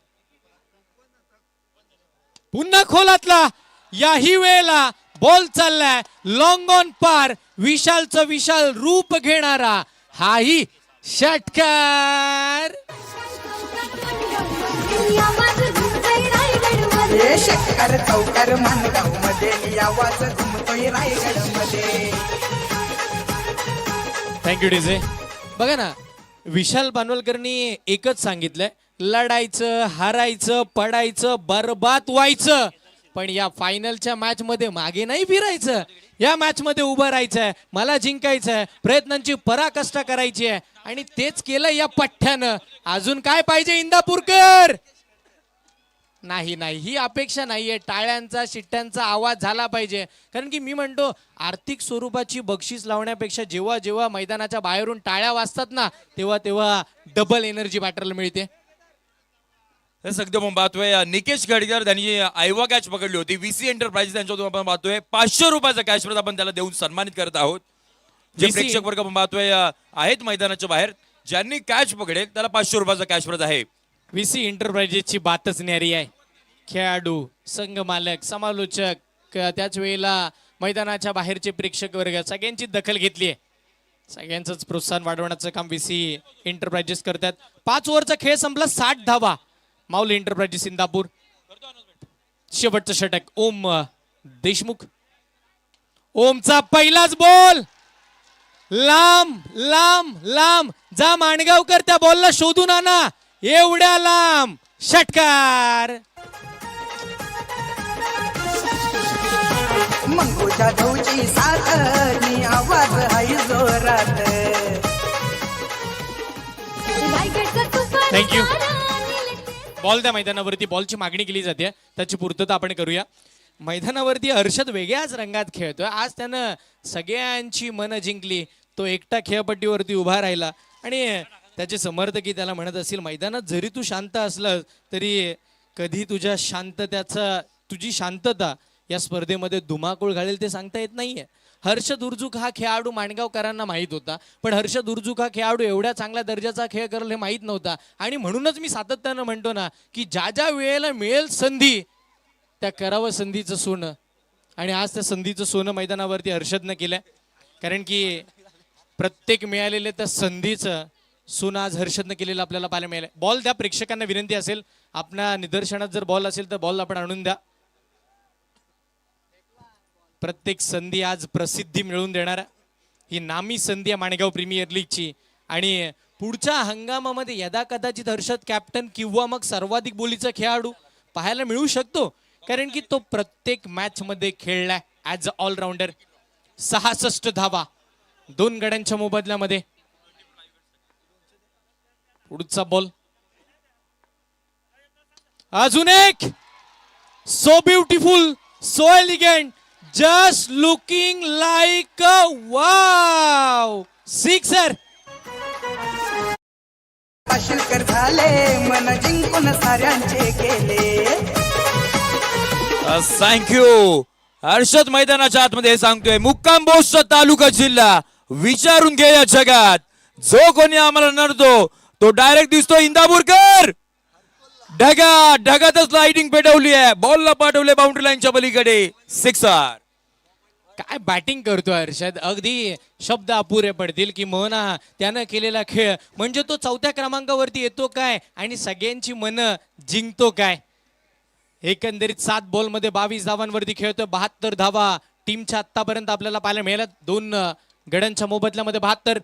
पुन्हा खोलातला, याही वेळेला बॉल चाललाय लॉंग ऑन पार. विशालचं विशाल रूप घेणारा हाही षटकार. हे षटकार चौकार माणगाव मध्ये आवाज घुमतोय रायगड मध्ये. Thank you DJ. बघा ना, विशाल पानवलकरनी एकच सांगितलंय, लढायचं, हारायचं, पडायचं, बरबाद व्हायचं, पण या फायनलच्या मॅच मध्ये मागे नाही फिरायचं. या मॅच मध्ये उभं राहायचंय, मला जिंकायचंय, प्रयत्नांची पराकाष्ठा करायची आहे आणि तेच केलं या पठ्ठ्यानं. अजून काय पाहिजे इंदापूरकर? नाही, ही अपेक्षा नाहीये. टाळ्यांचा शिट्ट्यांचा आवाज झाला पाहिजे, कारण की मी म्हणतो आर्थिक स्वरूपाची बक्षीस लावण्यापेक्षा जेव्हा जेव्हा मैदानाच्या बाहेरून टाळ्या वाजतात ना, तेव्हा तेव्हा डबल एनर्जी बॅटरला मिळते. एकदम पाहतोय निकेश गडकर, त्यांनी आयवा कॅच पकडली होती. VC एंटरप्राइजेस त्यांच्यातून आपण पाहतोय 500 रुपयाचा कॅश प्राइज आपण त्याला देऊन सन्मानित करत आहोत. जे VC प्रेक्षक वर्ग आपण पाहतोय आहेत मैदानाच्या बाहेर, ज्यांनी कॅच पकडेल त्याला 500 रुपयाचा कॅश प्राइज आहे. VC एंटरप्राइजेसची बातच न्यारी आहे. खेळाडू, संघ मालक, समालोचक, त्याच वेळेला मैदानाच्या बाहेरचे प्रेक्षक वर्ग सगळ्यांची दखल घेतली आहे. सगळ्यांचंच प्रोत्साहन वाढवण्याचं काम VC एंटरप्राइजेस करतात. 5 ओव्हरचा खेळ संपला, 60 धावा. माऊली एंटरप्राइजेस इंदापूर. शेवटचं षटक ओम देशमुख. ओमचा पहिलाच बॉल, लांब लांब लांब जा माणगावकर, त्या बॉलला शोधून आणा, एवढ्या लांब षटकार. मंगू जाधवची साथनी आवाज हाय जोरात. थँक्यू. बॉल त्या मैदानावरती, बॉलची मागणी केली जाते, त्याची पूर्तता आपण करूया. मैदानावरती हर्षद वेगळ्याच रंगात खेळतोय. आज त्यानं सगळ्यांची मनं जिंकली. तो एकटा खेळपट्टीवरती उभा राहिला आणि त्याचे समर्थकही त्याला म्हणत असतील, मैदानात जरी तू शांत असलं तरी कधी तुझी शांतता या स्पर्धेमध्ये धुमाकूळ घालेल ते सांगता येत नाहीये. हर्षद उर्जुक हा खेळाडू माणगावकरांना माहीत होता, पण हर्षद उर्जुक हा खेळाडू एवढ्या चांगल्या दर्जाचा खेळ करेल हे माहीत नव्हता. आणि म्हणूनच मी सातत्यानं म्हणतो ना की ज्या ज्या वेळेला मिळेल संधी त्या करावं संधीचं सोनं. आणि आज त्या संधीचं सोनं मैदानावरती हर्षदनं केलंय, कारण की प्रत्येक मिळालेल्या त्या संधीचं सोनं आज हर्षदनं केलेलं आपल्याला पाहायला मिळालं. बॉल द्या, प्रेक्षकांना विनंती असेल आपल्या निदर्शनात जर बॉल असेल तर बॉल आपण आणून द्या. प्रत्येक संधी आज प्रसिद्धी मिळवून देणारा ही नामी संधी आहे माणगाव प्रीमियर लीगची. आणि पुढच्या हंगामामध्ये यदा कदाचित हर्षद कॅप्टन किंवा मग सर्वाधिक बोलीचा खेळाडू पाहायला मिळू शकतो, कारण की तो प्रत्येक मॅच मध्ये खेळलाय ऍज अ ऑलराऊंडर. 66 धावा 2 गड्यांच्या मोबदल्यामध्ये. पुढचा बॉल अजून एक. So beautiful, so elegant, just looking like a wow sixer. Pashilkar झाले मन जिंकून साऱ्यांचे केले. थँक्यू. हर्षद मैदानाच्या आतमध्ये सांगतोय, मुक्काम बोस्ट तालुका जिल्हा, विचारून घे या जगात. जो कोणी आम्हाला नडतो तो डायरेक्ट दिसतो इंदापूरकर. ढगातच लाइटिंग पेटवली आहे, बॉलला पाठवले बाउंड्री लाईनच्या पलीकडे. सिक्सर. काय बॅटिंग करतोय हर्षद, अगदी शब्द अपुरे पडतील की म्हणा त्यानं केलेला खेळ. म्हणजे तो 4थ्या क्रमांकावरती येतो काय आणि सगळ्यांची मनं जिंकतो काय. एकंदरीत 7 बॉल मध्ये 22 धावांवरती खेळतोय. 72 धावा टीमच्या आतापर्यंत आपल्याला पाहायला मिळाल्या. 2 गड्यांच्या मोबदल्यामध्ये 72.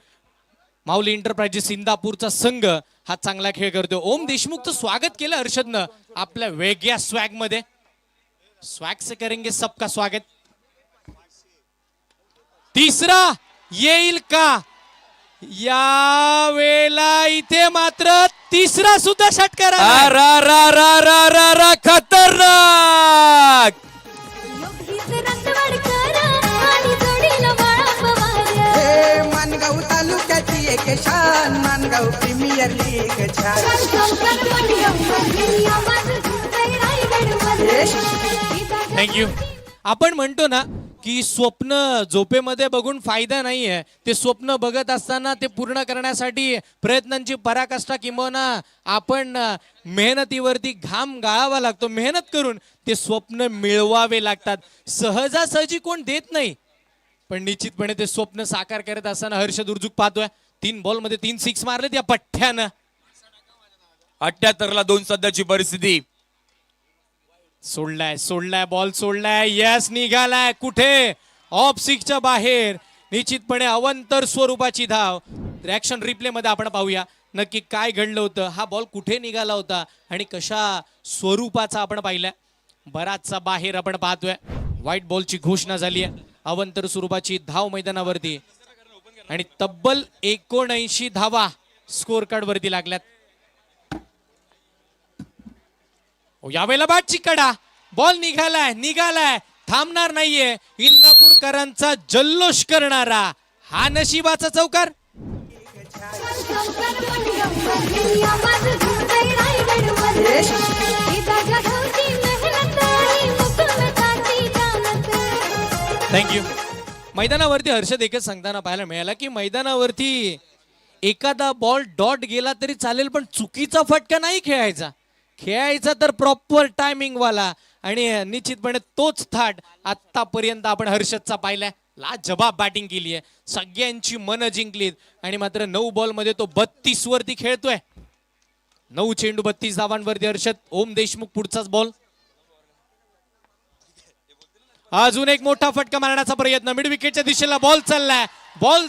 माऊली एंटरप्राइजेस इंदापूरचा संघ हा चांगला खेळ करतोय. ओम देशमुखचं स्वागत केलं हर्षदनं आपल्या वेगळ्या स्वॅग मध्ये. स्वॅग से करेंगे सबका स्वागत. तिसरा येईल का या वेळेला, इथे मात्र तिसरा सुद्धा षटकार आला. खतरनाक. योगीच रंगवडकर आणि जोडीला बाळा पवार. हे माणगाव तालुक्याची एक शान, माणगाव प्रीमियर लीग छान. चौकार माणगाव मधली आवाज घुमतोय रायगडमध्ये. थँक्यू. आपण म्हणतो ना की स्वप्न झोपेमध्ये बघून फायदा नाहीये. ते स्वप्न बघत असताना ते पूर्ण करण्यासाठी प्रयत्नांची पराकाष्ठा किंवा आपण मेहनतीवरती घाम गाळावा लागतो. मेहनत करून ते स्वप्न मिळवावे लागतात. सहजासहजी कोण देत नाही, पण निश्चितपणे ते स्वप्न साकार करत असताना हर्षद उर्जुक पाहतोय. 3 बॉल मध्ये 3 सिक्स मारले त्या पठ्ठ्यानं. 78 ला 2 सध्याची परिस्थिती. सोडलाय बॉल सोडलाय. यस निघालाय कुठे, ऑफ सिक्सच्या बाहेर. निश्चितपणे अवंतर स्वरूपाची धाव. रिॲक्शन रिप्ले मध्ये आपण पाहूया नक्की काय घडलं होतं, हा बॉल कुठे निघाला होता आणि कशा स्वरूपाचा आपण पाहिलाय. बराचसा बाहेर आपण पाहतोय. व्हाईट बॉलची घोषणा झाली आहे. अवंतर स्वरूपाची धाव मैदानावरती आणि तब्बल 79 धावा स्कोर कार्ड वरती लागल्यात. यावेळेला बॅटची कडा, बॉल निघालाय थांबणार नाहीये. इंदापूरकरांचा जल्लोष करणारा हा नशिबाचा चौकार. चौकार माणगाव मधली आवाज घुमतोय रायगडमध्ये. इथं जगावची मेहनत आणि मुकुंदाची जानत. थँक्यू. मैदानावरती हर्षद एकच सांगताना पाहायला मिळाला की मैदानावरती एखादा बॉल डॉट गेला तरी चालेल, पण चुकीचा फटका नाही खेळायचा. खेळायचा तर प्रॉपर टायमिंग वाला. आणि निश्चितपणे तोच थाट आतापर्यंत आपण हर्षदचा पाहिलाय. लाजबाब बॅटिंग केली आहे, सगळ्यांची मन जिंकलीत. आणि मात्र 9 बॉल मध्ये तो 32 वरती खेळतोय. 9 चेंडू 32 धावांवरती हर्षद. ओम देशमुख पुढचाच बॉल. अजून एक मोठा फटका मारण्याचा प्रयत्न. मिड विकेटच्या दिशेला बॉल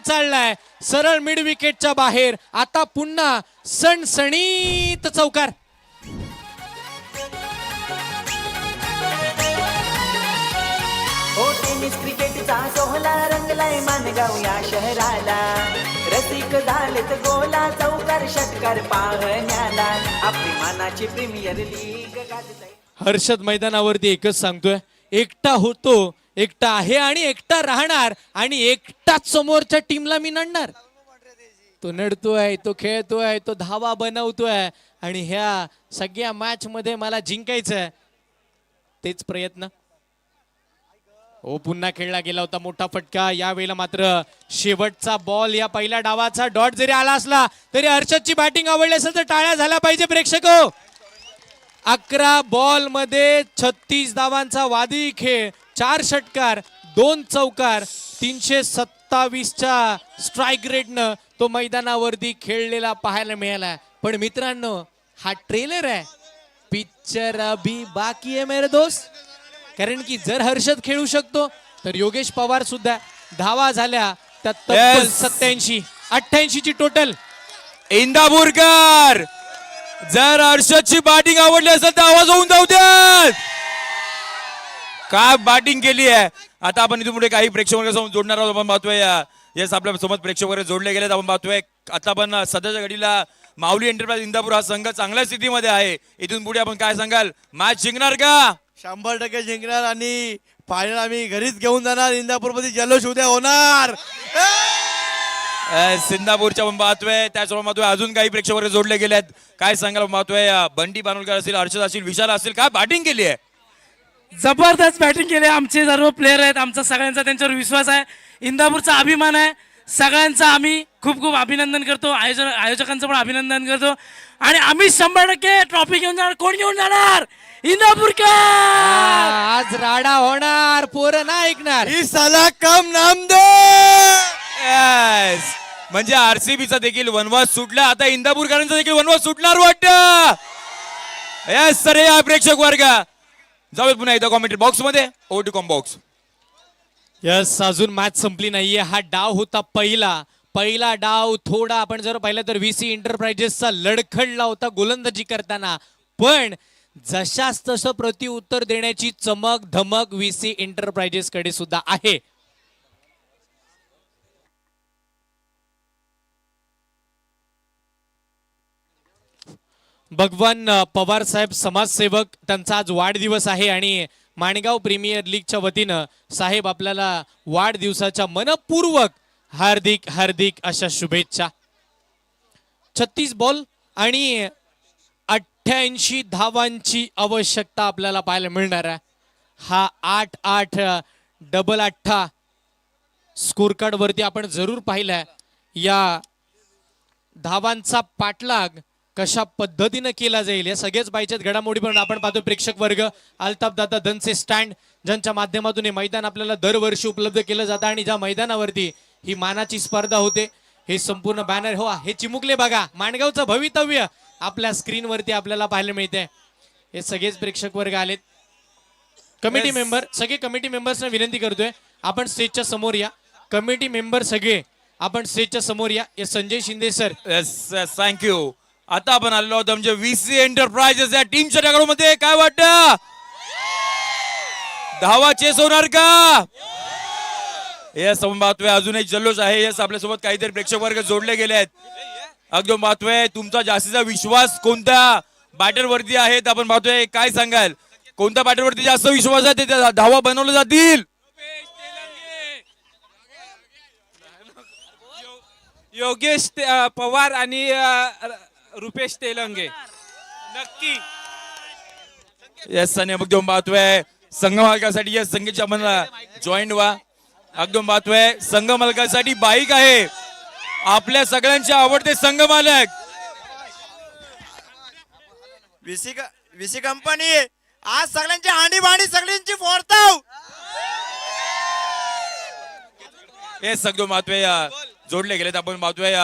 चाललाय सरळ मिड विकेटच्या बाहेर. आता पुन्हा सणसणीत चौकार. हो टेनिस क्रिकेटचा सोहळा रंगलाय माणगाव या शहराला. रसिक झालेत गोला चौकार षटकार पाहण्याला. आपली मानाची प्रीमियर लीग गाजते. हर्षद मैदानावरती एकच सांगतोय, एकटा होतो, एकटा आहे आणि एकटा राहणार. आणि एकटाच समोरच्या टीमला मी नडणार. तो नडतोय, तो खेळतोय, तो धावा बनवतोय आणि ह्या सगळ्या मॅच मध्ये मला जिंकायचंय. तेच प्रयत्न. हो पुन्हा खेळला गेला होता मोठा फटका. यावेळेला मात्र शेवटचा बॉल या पहिल्या डावाचा डॉट जरी आला असला तरी हर्षदची बॅटिंग आवडली असेल तर टाळ्या झाल्या पाहिजे प्रेक्षको. 11 बॉल मध्ये 36 धावांचा वादळी खेळ. 4 षटकार 2 चौकार 370 27च्या स्ट्राईक रेटनं तो मैदानावरती खेळलेला पाहायला मिळाला. पण मित्रांनो, हा ट्रेलर आहे, पिक्चर अभी बाकी आहे मेरे दोस्त. कारण की जर हर्षद खेळू शकतो तर योगेश पवार सुद्धा. धावा झाल्या त्या तब्बल Yes. 87-88 ची टोटल. इंदापूरकर, जर हर्षदची बॅटिंग आवडली असेल तर आवाज होऊन जाऊ द्या. काय बॅटिंग केली आहे. आता आपण इथून पुढे काही प्रेक्षकांसोबत जोडणार आहोत. आपण पाहतोय येस आपल्या सोबत प्रेक्षक वगैरे जोडले गेलेत. आपण पाहतोय आता आपण सध्याच्या घडीला माऊली एंटरप्राइज इंदापूर हा संघ चांगल्या स्थितीमध्ये आहे. इथून पुढे आपण काय सांगाल, मॅच जिंकणार का? 100% जिंकणार आणि फायनल आम्ही घरीच घेऊन जाणार. इंदापूर मध्ये जल्लोष उद्या होणार. सिंदापूरच्या आपण पाहतोय. त्याचबरोबर पाहतोय अजून काही प्रेक्षक वगैरे जोडले गेलेत. काय सांगाल आपण पाहतोय बंटी बानोलकर असतील, हर्षद असतील, विशाल असतील. काय बॅटिंग केली आहे. जबरदस्त बॅटिंग केली. आमचे सर्व प्लेयर आहेत, आमचा सगळ्यांचा त्यांच्यावर विश्वास आहे. इंदापूरचा अभिमान आहे. सगळ्यांचा आम्ही खूप खूप अभिनंदन करतो. आयोजकांचं पण अभिनंदन करतो. आणि आम्ही 100% ट्रॉफी घेऊन जाणार. कोण घेऊन जाणार? इंदापूरकर. आज राडा होणार, पोरं नाही ऐकणार. ही साला कम नाम दे. Yes. म्हणजे आरसीबीचा देखील वनवास सुटला. आता इंदापूरकरांचा देखील वनवास सुटणार वाटतं. येस सर, हे प्रेक्षक वर्ग जाऊयात पुन्हा एकदा कॉमेंट्री बॉक्स मध्ये. Over to com box. Yes, अजून मॅच संपली नाहीये. हा डाव होता पहिला डाव. थोडा आपण जर पाहिलं तर व्हीसी एंटरप्राइजेसचा लडखडला होता गोलंदाजी करताना. पण जशास तसं प्रत्युत्तर देण्याची चमक धमक व्हीसी एंटरप्राइजेस कडे सुद्धा आहे. भगवान पवार साहेब समाजसेवक, त्यांचा आज वाढदिवस आहे आणि माणगाव प्रीमियर लीगच्या वतीनं साहेब आपल्याला वाढदिवसाच्या मनपूर्वक हार्दिक हार्दिक अशा शुभेच्छा. 36 बॉल आणि 88 धावांची आवश्यकता आपल्याला पाहायला मिळणार आहे. हा 8-8 डबल 8 स्कोर कार्ड वरती आपण जरूर पाहिलाय. या धावांचा पाठलाग कशा पद्धतीने केला जाईल या सगळेच पाहिजेत घडामोडी. पण आपण पाहतो प्रेक्षक वर्ग, अल्ताफ दादा धनसे स्टँड, ज्यांच्या माध्यमातून हे मैदान आपल्याला दरवर्षी उपलब्ध केलं जातं. आणि ज्या मैदानावरती ही मानाची स्पर्धा होते, हे संपूर्ण बॅनर हो हे चिमुकले बघा, माणगावचं भवितव्य आपल्या स्क्रीनवरती आपल्याला पाहायला मिळते. हे सगळेच प्रेक्षक वर्ग आलेत. कमिटी मेंबर सगळे, कमिटी मेंबर्सना विनंती करतोय आपण स्टेजच्या समोर या. कमिटी मेंबर सगळे आपण स्टेजच्या समोर या. हे Sanjay Shinde sir. Yes thank you. आता आपण आलेलो आहोत म्हणजे व्हीसी एंटरप्राइजेस या टीमच्या टॅगलमध्ये. काय वाटतं, धावा चेस होणार का? येस आपण पाहतोय अजून एक जल्लोष आहे. येस आपल्यासोबत काहीतरी प्रेक्षक वर्ग जोडले गेले आहेत. एकदम पाहतोय तुमचा जास्तीचा विश्वास कोणत्या बॅटर वरती आहे आपण पाहतोय. काय सांगाल, कोणत्या बॅटर वरती जास्त विश्वास आहे, ते धावा बनवले जातील? योगेश पवार आणि रुपेश तेलंगे नक्की. येस आणि एकदम पाहतोय संघ मालकासाठी या संघाच्या मला जॉईन व्हा. एकदम पाहतोय संघ मालकासाठी बाईक आहे. आपल्या सगळ्यांचे आवडते संघ मालक विसी कंपनी आज सगळ्यांची हांडी बाणी सगळ्यांची फोडताव. हे सगळं पाहतोय जोडले गेलेत. आपण पाहतोय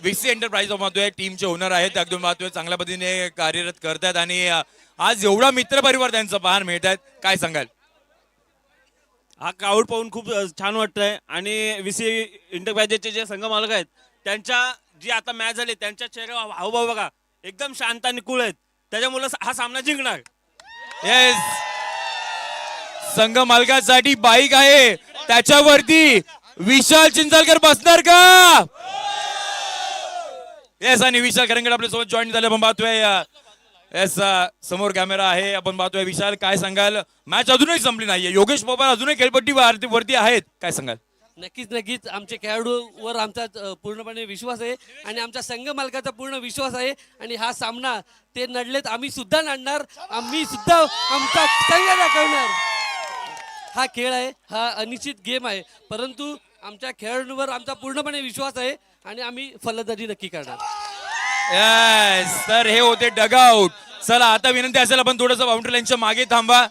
व्हीसी एंटरप्राइज पाहतोय टीमचे ओनर आहेत. एकदम पाहतोय चांगल्या पद्धतीने कार्यरत करतात आणि आज एवढा मित्र परिवार त्यांचं पाहायला मिळत आहेत. काय सांगाल? हा क्राऊड पाहून खूप छान वाटतंय. आणि व्हीसी एंटरप्राइजेसचे जे संघ मालक आहेत त्यांच्या जी आता मॅच झाली त्यांच्या चेहऱ्यावर हावभाव बघा एकदम शांत आणि कूल आहेत. त्याच्यामुळे हा सामना जिंकणार. येस, संघ मालकासाठी बाईक आहे, त्याच्यावरती विशाल चिंचलकर बसणार का? येस आणि विशाल करंगड आपल्या सोबत जॉईन झाले. आपण पाहतोय येस समोर कॅमेरा आहे. आपण पाहतोय विशाल, काय सांगाल? मॅच अजूनही संपली नाहीये, योगेश पवार अजूनही खेळपट्टी वरती आहेत. काय सांगाल? नक्कीच आमच्या खेळाडूवर आमचा पूर्णपणे विश्वास आहे आणि आमच्या संघ मालकाचा पूर्ण विश्वास आहे. आणि हा सामना ते नडलेत, आम्ही सुद्धा लढणार, आम्ही सुद्धा आमचा संघ दाखवणार. हा खेळ आहे, हा अनिश्चित गेम आहे, परंतु आमच्या खेळाडूंवर आमचा पूर्णपणे विश्वास आहे आणि आम्ही फलंदाजी नक्की करणार. येस, तर हे होते डगआउट. चला आता विनंती असेल आपण थोडंसं बाउंड्री लाईनच्या मागे थांबा.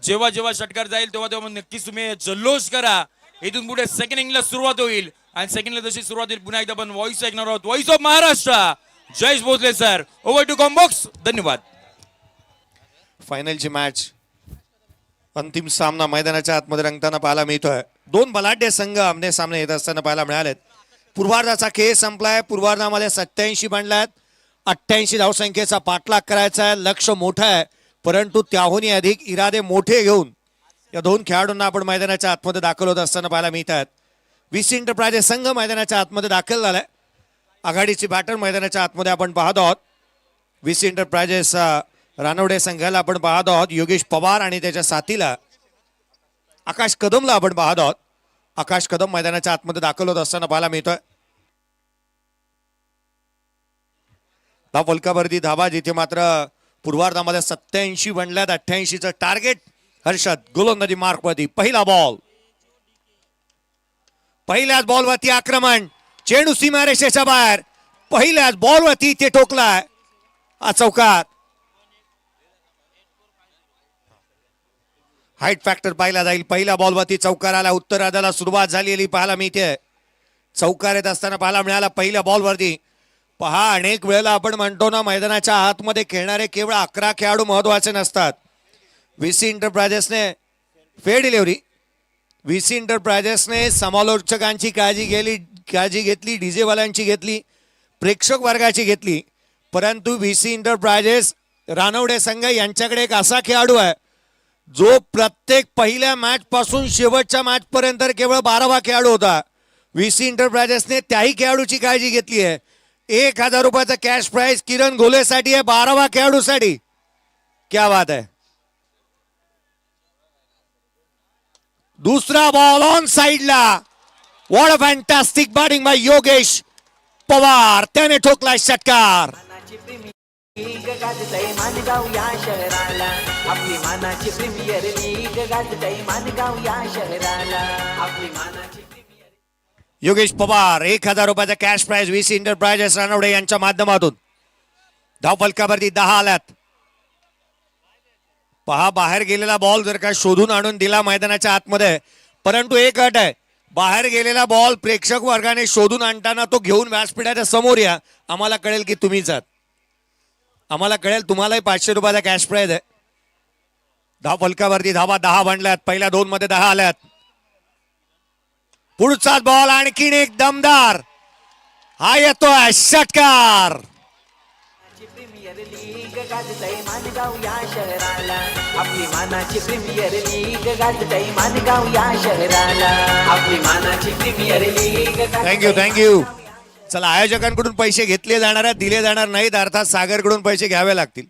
जेव्हा जेव्हा षटकार जाईल तेव्हा तेव्हा नक्कीच तुम्ही जल्लोष करा. इथून पुढे सेकंड इनिंगला सुरुवात होईल आणि सेकंडला जशी सुरुवात होईल पुन्हा एकदा आपण व्हॉइस ऐकणार आहोत. Voice of Maharashtra Jayesh Bhosale sir. Over to com box. धन्यवाद. फायनलची मॅच अंतिम सामना मैदानाच्या आतमध्ये रंगताना पाहायला मिळतोय. दोन बलाढ्य संघ आमने सामने येत असताना पाहायला मिळालेत. पूर्वार्धाचा खेळ संपलाय. पूर्वार्धामध्ये 87 बनल्यात. 88 धावसंख्येचा पाठलाग करायचा आहे. लक्ष मोठं आहे परंतु त्याहूनही अधिक इरादे मोठे घेऊन या दोन खेळाडूंना आपण मैदानाच्या आतमध्ये दाखल होत असताना पाहायला मिळत आहेत. VC एंटरप्राइजेस संघ मैदानाच्या आतमध्ये दाखल झालाय. आघाडीची बॅटर मैदानाच्या आतमध्ये आपण पाहत आहोत. VC एंटरप्राइजेस रानवडे संघाला आपण पाहत आहोत. योगेश पवार आणि त्याच्या साथीला आकाश कदमला आपण पाहत आहोत. आकाश कदम मैदानाच्या आतमध्ये दाखल होत असताना पाहायला मिळतोय. धाव फलकावरती धावा जिथे मात्र पूर्वार्धामध्ये 87 बनल्यात. 88चं टार्गेट. हर्षद गोलंदाजी मार्कवरती. पहिला बॉल. पहिल्याच बॉलवरती आक्रमण. चेंडू सीमारेषेच्या बाहेर. पहिल्याच बॉलवरती ते टोकलाय. चौकात. हाईट फॅक्टर पाहिला जाईल. पहिल्या बॉलवरती चौकार आला. उत्तरार्धाला सुरुवात झालेली पाहायला मिळते. चौकार येत असताना पाहायला मिळाला पहिल्या बॉलवरती. पहा अनेक वेळेला आपण म्हणतो ना मैदानाच्या आतमध्ये खेळणारे केवळ 11 खेळाडू महत्वाचे नसतात. VC एंटरप्राइजेसने फेअर डिलिव्हरी. VC एंटरप्राइजेसने समालोचकांची काळजी घेतली. डीजे वाल्यांची घेतली. प्रेक्षक वर्गाची घेतली. परंतु VC एंटरप्राइजेस रानवडे संघ यांच्याकडे एक असा खेळाडू आहे जो प्रत्येक पहिल्या मॅच पासून शेवटच्या मॅच पर्यंत केवळ 12वा खेळाडू होता. VC एंटरप्राइजेसने त्याही खेळाडूची काळजी घेतली आहे. 1000 रुपयाचा कॅश प्राइज किरण घोलेसाठी आहे. 12वा खेळाडूसाठी. क्या बात आहे. दुसरा बॉल ऑन साइडला. What a fantastic batting by Yogesh Pawar. त्याने ठोकलाय षटकार. लीग गाजतय मानगाव या शहराला. आपली मानाची प्रीमियर लीग गाजतय मानगाव या शहराला. आपली मानाची योगेश पवार. 1000 रुपयाचा cash price VC enterprises Ranwade यांच्या माध्यमातून. धाव फलकावरती 10 आल्यात. पहा बाहेर गेलेला बॉल जर का शोधून आणून दिला मैदानाच्या आतमध्ये. परंतु एक अट आहे. बाहेर गेलेला बॉल प्रेक्षक वर्गाने शोधून आणताना तो घेऊन व्यासपीठाच्या समोर या. आम्हाला कळेल की तुम्हीच आहात. आम्हाला कळेल तुम्हालाही 500 रुपयाचा कॅश प्राइज आहे. धाव फलकावरती धावा 10 बनल्यात. पहिल्या 2 मध्ये 10 आल्यात. पुढचाच बॉल आणखीन एक दमदार. हा येतोय षटकार. प्रीमियर लीग गाजतय मानगाव या शहराला. आपली मानाची प्रीमियर लीग गाजतय मानगाव या शहराला. आपली मानाची प्रीमियर लीग. थँक्यू. चला आयोजकांकडून पैसे घेतले जाणार आहेत. दिले जाणार नाहीत. अर्थात सागरकडून पैसे घ्यावे लागतील.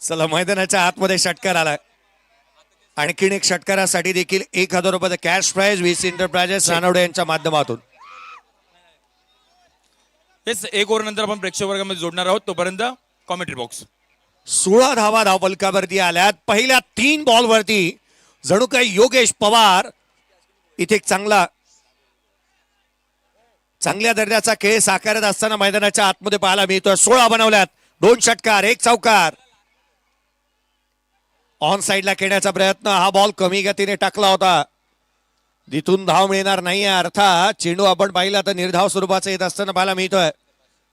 चला मैदानाच्या आतमध्ये षटकार आलाय. आणखीन एक षटकारासाठी देखील 1000 रुपयाचा cash price VC enterprises Ranwade यांच्या माध्यमातून. हेच एक ओव्हर नंतर आपण प्रेक्षक वर्गामध्ये जोडणार आहोत. तोपर्यंत कॉमेंट्री बॉक्स. 16 धावा धाव फलकावरती आल्यात. पहिल्या 3 बॉलवरती जणू काही योगेश पवार इथे एक चांगल्या दर्जाचा खेळ साकारत असताना मैदानाच्या आतमध्ये पाहायला मिळतोय. 16 बनवल्यात. 2 षटकार 1 चौकार. ऑन साइडला खेळण्याचा प्रयत्न. हा बॉल कमी गतीने टाकला होता. जिथून धाव मिळणार नाहीये. अर्थात चेंडू आपण पाहिला तर निर्धाव स्वरूपाचा येत असताना पाहायला मिळतोय.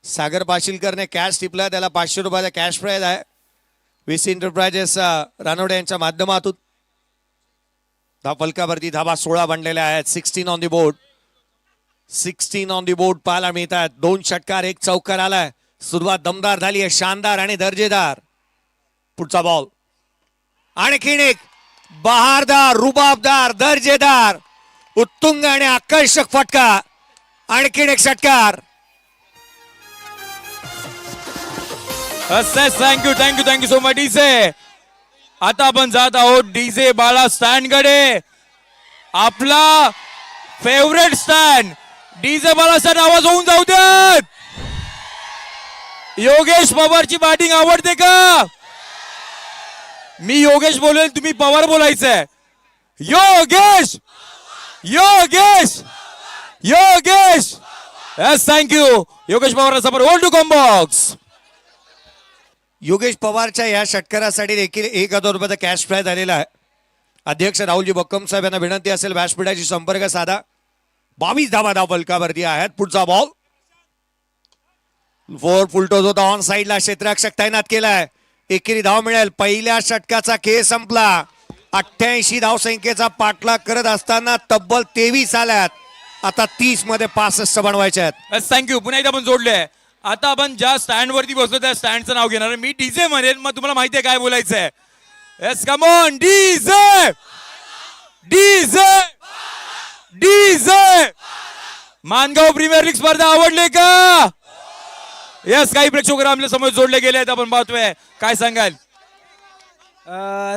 सागर पाशीलकरने कॅश टिपला. त्याला 500 रुपयाचा कॅश प्राइज आहे VC एंटरप्राइजेस रानवडे यांच्या माध्यमातून. धाव फलकावरती धावा 16 बनलेल्या आहेत. 16 on the board. 16 on the board पाहायला मिळतात. 2 षटकार 1 चौकार आलाय. सुरुवात दमदार झाली आहे. शानदार आणि दर्जेदार. पुढचा बॉल. आणखीन एक बहारदार रुबाबदार दर्जेदार उत्तुंग आणि आकर्षक फटका. आणखीन एक षटकार. Thank you so much DJ. आता आपण जात आहोत डीजे बाळा स्टँड कडे. आपला फेवरेट स्टँड डीजे बाळा स्टँड. आवाज होऊन जाऊ द्यात. योगेश पवारची बॅटिंग आवडते का? मी योगेश बोलेल तुम्ही पवार बोलायचंय. योगेश योगेश योगेश. Yes thank you. योगेश पवार समोर. All to combox. योगेश पवारच्या या षटकारासाठी देखील 1000 रुपयाचा कॅश प्राइज आलेला आहे. अध्यक्ष राहुलजी बक्कम साहेब यांना विनंती असेल व्यासपीठाशी संपर्क साधा. 22 धावा फलकावरती आहेत. पुढचा बॉल 4 फुलटोज होता ऑन साइडला, क्षेत्ररक्षक तैनात केलाय. एकेरी धाव मिळेल. पहिल्या षटकाचा खेळ संपला. 88 धावसंख्येचा पाठलाग करत असताना तब्बल 23 आल्यात. आता 30 मध्ये 65 बनवायचे आहेत. थँक्यू. पुन्हा एकदा आपण जोडले. आता आपण ज्या स्टँड वरती बसलो त्या स्टँडचं नाव घेणार. मी डीजे म्हणेन, मग तुम्हाला माहिती आहे काय बोलायचंय. Yes come on DJ DJ DJ. Mangaon premier league स्पर्धा आवडले का? येस, काही प्रेक्षक आपल्या समोर जोडले गेले आहेत. आपण पाहतोय, काय सांगाल?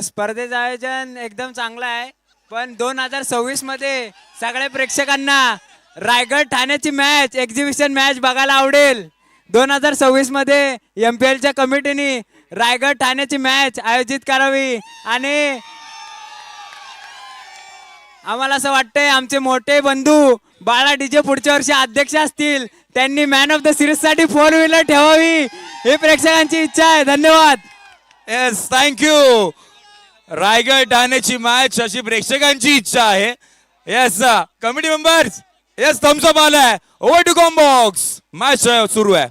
स्पर्धेचं आयोजन एकदम चांगलं आहे, पण 2026 मध्ये सगळ्या प्रेक्षकांना रायगड ठाण्याची मॅच, एक्झिबिशन मॅच बघायला आवडेल. 2026 मध्ये MPL च्या कमिटीने रायगड ठाण्याची मॅच आयोजित करावी आणि आम्हाला असं वाटतंय आमचे मोठे बंधू बाळा डीजे पुढच्या वर्षी अध्यक्ष असतील, त्यांनी मॅन ऑफ द सिरीज साठी 4 व्हीलर ठेवावी ही प्रेक्षकांची इच्छा आहे. धन्यवाद. Yes, thank you. रायगड ठाण्याची मॅच अशी प्रेक्षकांची इच्छा आहे. Yes committee members, yes thumbs up आलाय. Over to combox. मॅच सुरू आहे.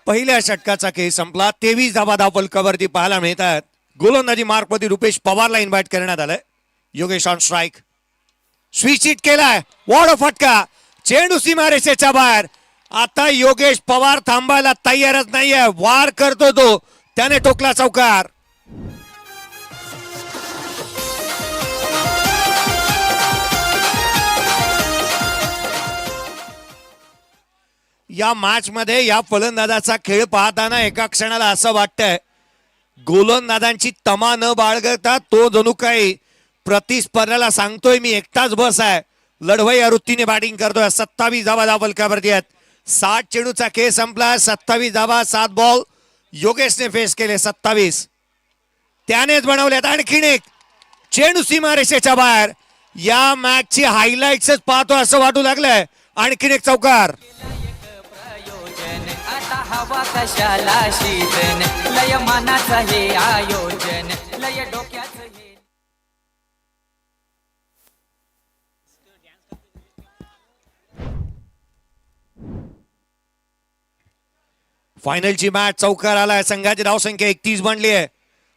पहिल्या षटकाचा खेळ संपला. 23 धावा फलकावरती पाहायला मिळतात. गोलंदाजी मार्कमध्ये रुपेश पवारला इन्व्हाइट करण्यात आलंय. Yogesh on strike. Switch hit केलाय. वॉड फटका. चेंडू सीमारेषेच्या बाहेर. आता योगेश पवार थांबायला तयारच नाहीये. वार करतो तो. त्याने टोकला चौकार. या मॅच मध्ये या फलंदाजाचा खेळ पाहताना एका क्षणाला असं वाटतंय गोलंदाजांची तमा न बाळगता तो जणू काही प्रतिस्पर्ध्याला सांगतोय मी एकटाच बस आहे. लढवई या वृत्तीने बॅटिंग करतोय. 27 धावा फलकावरती आहेत. 60 चेंडूचा खेळ संपला. 27 धावा 7 बॉल योगेशने फेस केले. 27 त्यानेच बनवल्यात. आणखीन एक चेंडू सीमारेषेच्या बाहेर. या मॅचची हायलाइट्सच पाहतो असं वाटू लागलंय. आणखीन एक चौकार. आता हवा कशाला शीतन लय मानाचं हे आयोजन लय डोक्याचं हे. फायनलची मॅच चौकार आलाय. संघाची धावसंख्या 31 बनली आहे.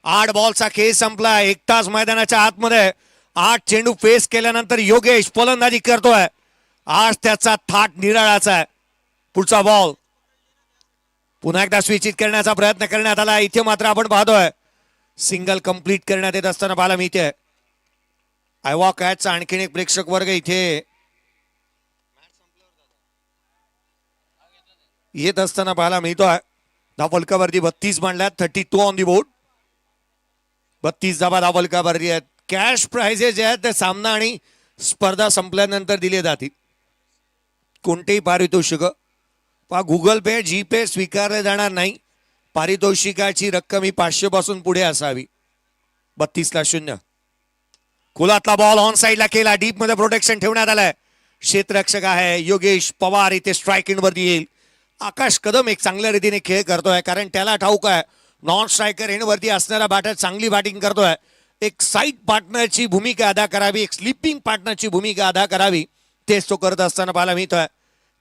8 बॉलचा खेळ संपला. 1 तास मैदानाच्या आतमध्ये 8 चेंडू फेस केल्यानंतर योगेश फलंदाजी करतोय. आज त्याचा थाट निराळाचा आहे. पुढचा बॉल पुन्हा एकदा स्विचित करण्याचा प्रयत्न करण्यात आला. इथे मात्र आपण पाहतोय सिंगल कंप्लीट करण्यात येत असताना पाहायला मिळते. आयवा कॅचचा आणखीन एक प्रेक्षक वर्ग इथे येत असताना पाहायला मिळतोय. धावफलकावरती 32 मांडल्यात. 32 ऑन दी बोर्ड. 32 धावफलकावरती आहेत. कॅश प्राइजेस जे आहेत ते सामना आणि स्पर्धा संपल्यानंतर दिले जातील. कोणतेही पारितोषिक गुगल पे जी पे स्वीकारले जाणार नाही. पारितोषिकाची रक्कम ही 500 पासून पुढे असावी. 32-0. खोलातला बॉल ऑन साइडला केला. डीप मध्ये प्रोटेक्शन ठेवण्यात आलंय. क्षेत्ररक्षक आहे योगेश पवार. इथे स्ट्राईक इन वरती येईल. आकाश कदम एक चांगल्या रीतीने खेळ करतोय, कारण त्याला ठाऊक आहे नॉन स्ट्रायकर एंड वरती असणारा बॅटर चांगली बॅटिंग करतोय. एक साईड पार्टनरची भूमिका अदा करावी, एक स्लिपिंग पार्टनरची भूमिका अदा करावी, तेच तो करत असताना पाहायला मिळतोय.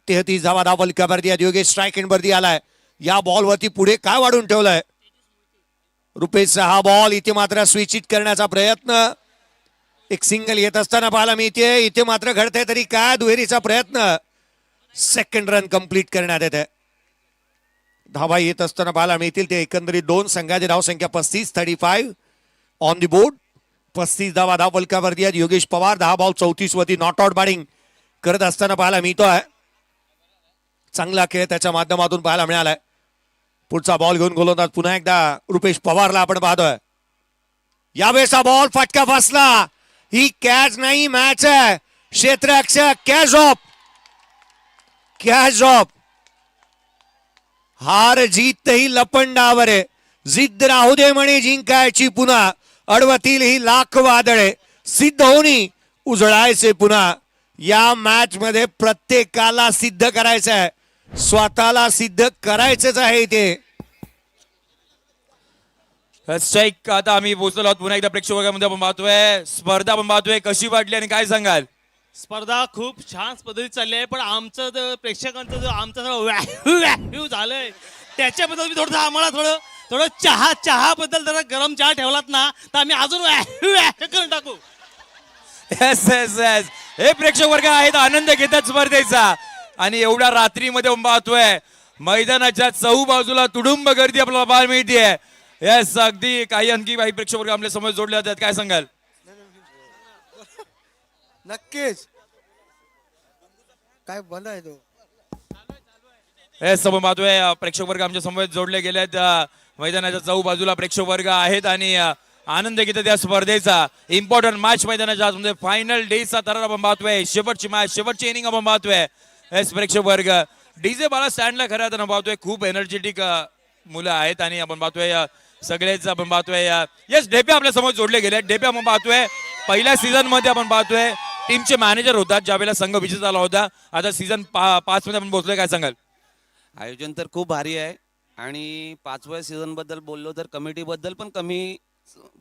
33 धावा फलकावरती आहेत. योगेश स्ट्राईक एंड वरती आलाय. या बॉल वरती पुढे काय वाढून ठेवलंय रुपेशचा हा बॉल. इथे मात्र स्विच हिट करण्याचा प्रयत्न. एक सिंगल येत असताना पाहायला मिळते. इथे मात्र घडतंय तरी काय दुहेरीचा प्रयत्न. सेकंड रन कंप्लीट करण्यात येते. धावा येत असताना पाहायला मिळतील ते एकंदरीत 2 संघाची धावसंख्या 35 ऑन दी बोर्ड. 35 धावा फलकावरती आहेत. योगेश पवार 10 बॉल 34 वरती नॉट आउट बॅटिंग करत असताना पाहायला मिळतोय. चांगला खेळ त्याच्या माध्यमातून पाहायला मिळालाय. पुढचा बॉल घेऊन गोलंदाज पुन्हा एकदा रुपेश पवारला आपण पाहतोय. यावेळेचा बॉल फटका फसला. ही कॅच नाही मॅच आहे. क्षेत्ररक्षक कॅच ड्रॉप. हार जीत ही लपंडावर आहे. जिद्द राहू दे म्हणे जिंकायची पुन्हा. अडवतील ही लाख वादळे. सिद्ध होणी उजळायचे पुन्हा. या मॅच मध्ये प्रत्येकाला सिद्ध करायचं आहे. स्वतःला सिद्ध करायचंच आहे इथे. स्ट्राईक आता आम्ही पोहोचलो आहोत पुन्हा एकदा प्रेक्षक वर्गामध्ये आपण पाहतोय स्पर्धा आपण पाहतोय कशी वाटली आणि काय सांगाल. स्पर्धा खूप छान पद्धतीत चालली आहे पण आमचं प्रेक्षकांचं आमचं सगळं झालंय त्याच्याबद्दल मी थोडं आम्हाला थोडं चहा बद्दल जरा गरम चहा ठेवलात ना तर आम्ही अजून करून टाकू. येस येस येस हे प्रेक्षक वर्ग आहेत आनंद घेतात स्पर्धेचा आणि एवढ्या रात्रीमध्ये आपण पाहतोय मैदानाच्या चहू बाजूला तुडुंब गर्दी आपल्याला पाहायला मिळते. येस अगदी आणखी काही प्रेक्षक वर्ग आपल्या समोर जोडले जातात काय सांगाल. नक्कीच काय बंद आहे तो. येस आपण पाहतोय प्रेक्षक वर्ग आमच्या समोर जोडले गेले आहेत. मैदानाच्या चहू बाजूला प्रेक्षक वर्ग आहेत आणि आनंद घेतात या स्पर्धेचा. इम्पॉर्टंट मॅच मैदानाच्या आतमध्ये फायनल डेचा थरार आपण पाहतोय. शेवटची मॅच शेवटची इनिंग आपण पाहतोय. येस प्रेक्षक वर्ग डीजे बाला स्टँडला खरं आपण पाहतोय खूप एनर्जेटिक मुलं आहेत आणि आपण पाहतोय सगळेच आपण पाहतोय. येस ढेपे आपल्या समोर जोडले गेले. ढेपे आपण पाहतोय पहिल्या सीझन मध्ये आपण पाहतोय टीमचे मॅनेजर होतात ज्यावेळेला संघ विजय झाला होता. आता सीझन 5 मध्ये आपण पोहोचलोय काय सांगाल. आयोजन तर खूप भारी आहे आणि 5व्या सीझन बद्दल बोललो तर कमिटी बद्दल पण कमी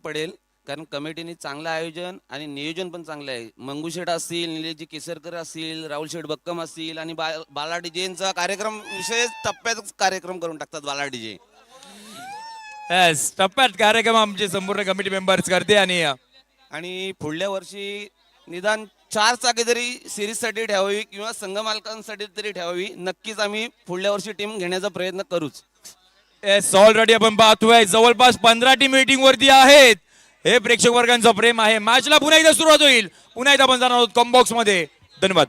पडेल कारण कमिटीने चांगलं आयोजन आणि नियोजन पण चांगलं आहे. मंगू शेठ असतील, निलेशजी केसरकर असतील, राहुल शेठ बक्कम असतील आणि बाला डीजेंचा कार्यक्रम विशेष टप्प्यात कार्यक्रम करून टाकतात बाला डीजे. येस टप्प्यात कार्यक्रम आमचे संपूर्ण कमिटी मेंबर्स करते आणि पुढल्या वर्षी निदान 4 चाकी तरी सिरीजसाठी ठेवावी किंवा संघ मालकांसाठी तरी ठेवावी. नक्कीच आम्ही पुढल्या वर्षी टीम घेण्याचा प्रयत्न करूच. येस ऑलरेडी आपण पाहतोय जवळपास 15 टीम मीटिंग वरती आहेत. हे प्रेक्षक वर्गांचं प्रेम आहे. मॅचला पुन्हा एकदा सुरुवात होईल. पुन्हा एकदा आपण जाणार आहोत कॉम्बॉक्स मध्ये. धन्यवाद.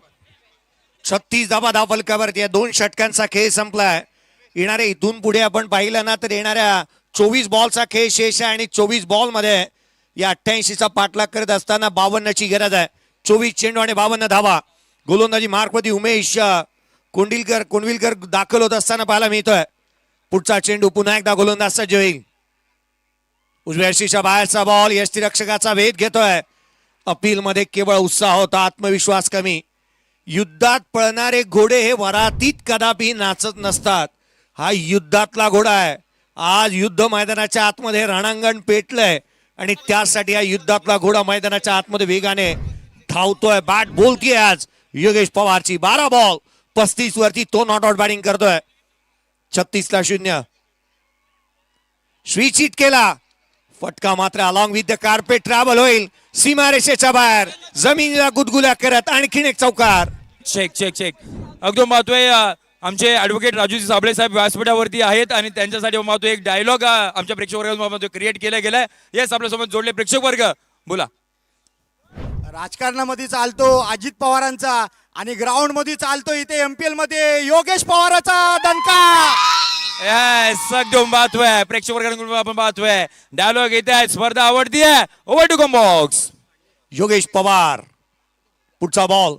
36 धावा फलकावरती 2 षटकांचा खेळ संपलाय. येणारे इथून पुढे आपण पाहिलं ना तर येणाऱ्या 24 बॉलचा खेळ शेष आहे आणि 24 बॉल मध्ये या 88चा पाठलाग करत असताना 52ची गरज आहे. 24 चेंडू आणि 52 धावा. गोलंदाजी मार्कवरती उमेश कोंडविलकर दाखल होत असताना पाहायला मिळतोय. पुढचा चेंडू पुन्हा एकदा गोलंदाज सज्ज होईल. उजव्या यष्टीच्या बाहेरचा बॉल यष्टीरक्षकाचा वेध घेतोय. अपील मध्ये केवळ उत्साह होता आत्मविश्वास कमी. युद्धात पळणारे घोडे हे वरातीत कदापि नाचत नसतात. हा युद्धातला घोडा आहे. आज युद्ध मैदानाच्या आतमध्ये रणांगण पेटलंय आणि त्यासाठी हा युद्धातला घोडा मैदानाच्या आतमध्ये वेगाने धावतोय. बॅट बोलतीये आज योगेश पवारची. 12 बॉल 35 वरती तो नॉट आउट बॅटिंग करतोय. 36-0 स्विच हिट केला. फटका मात्र along with the carpet travel होईल सीमारेषेच्या बाहेर जमिनीला गुदगुल्या करत आणखीन एक चौकार. चेक चेक चेक अगदी पाहतोय आमचे ऍडव्होकेट राजूजी साबळे साहेब व्यासपीठावरती आहेत आणि त्यांच्यासाठी पाहतोय एक डायलॉग आमच्या प्रेक्षक वर्गामध्ये क्रिएट केला गेलाय. येस आपल्यासोबत जोडले प्रेक्षक वर्ग बोला. राजकारणामध्ये चालतो अजित पवारांचा आणि ग्राउंड मध्ये चालतो इथे MPL मध्ये योगेश पवारांचा दणका. येस अगदी पाहतोय प्रेक्षक वर्गाकडून आपण पाहतोय डायलॉग येत आहे. स्पर्धा आवडतीये. Over to combox. Yogesh Pawar पुढचा बॉल.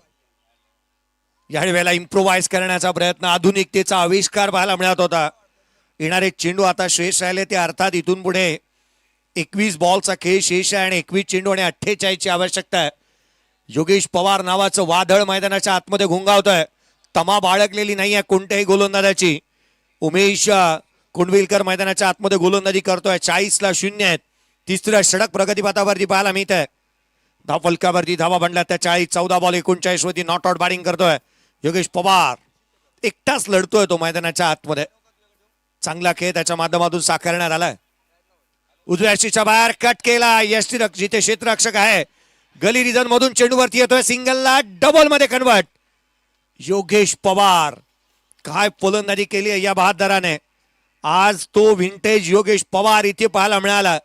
या वेळेला इम्प्रोवाइज करण्याचा प्रयत्न आधुनिकतेचा आविष्कार पाहायला मिळत होता. येणारे चेंडू आता शेष राहिले ते अर्थात इथून पुढे 21 बॉलचा खेळ शेष आहे आणि 21 चेंडू आणि 48ची आवश्यकता आहे. योगेश पवार नावाचं वादळ मैदानाच्या आतमध्ये घुंगावतोय. तमा बाळगलेली नाही आहे कोणत्याही गोलंदाजाची. उमेश कोंडविलकर मैदानाच्या आतमध्ये गोलंदाजी करतोय. 40-0 आहेत. तिसऱ्या षटक प्रगतीपथावरती पाहायला मिळत आहे. धाव फलकावरती धावा बनल्या त्या 40. 14 बॉल 39 वरती नॉट आउट बॅटिंग करतोय योगेश पवार. एकटाच लढतोय तो मैदानाच्या आतमध्ये. चांगला खेळ त्याच्या माध्यमातून साकारण्यात आलाय. उजव्या यष्टीच्या बाहेर कट केला. यष्टीरक्षक जिथे क्षेत्ररक्षक आहे गली रिजन मधून चेंडूवरती येतोय. सिंगलला डबल मध्ये कन्वर्ट. योगेश पवार काय फलंदाजी केली आहे या बहादराने. आज तो विंटेज योगेश पवार इथे पाहायला मिळाला.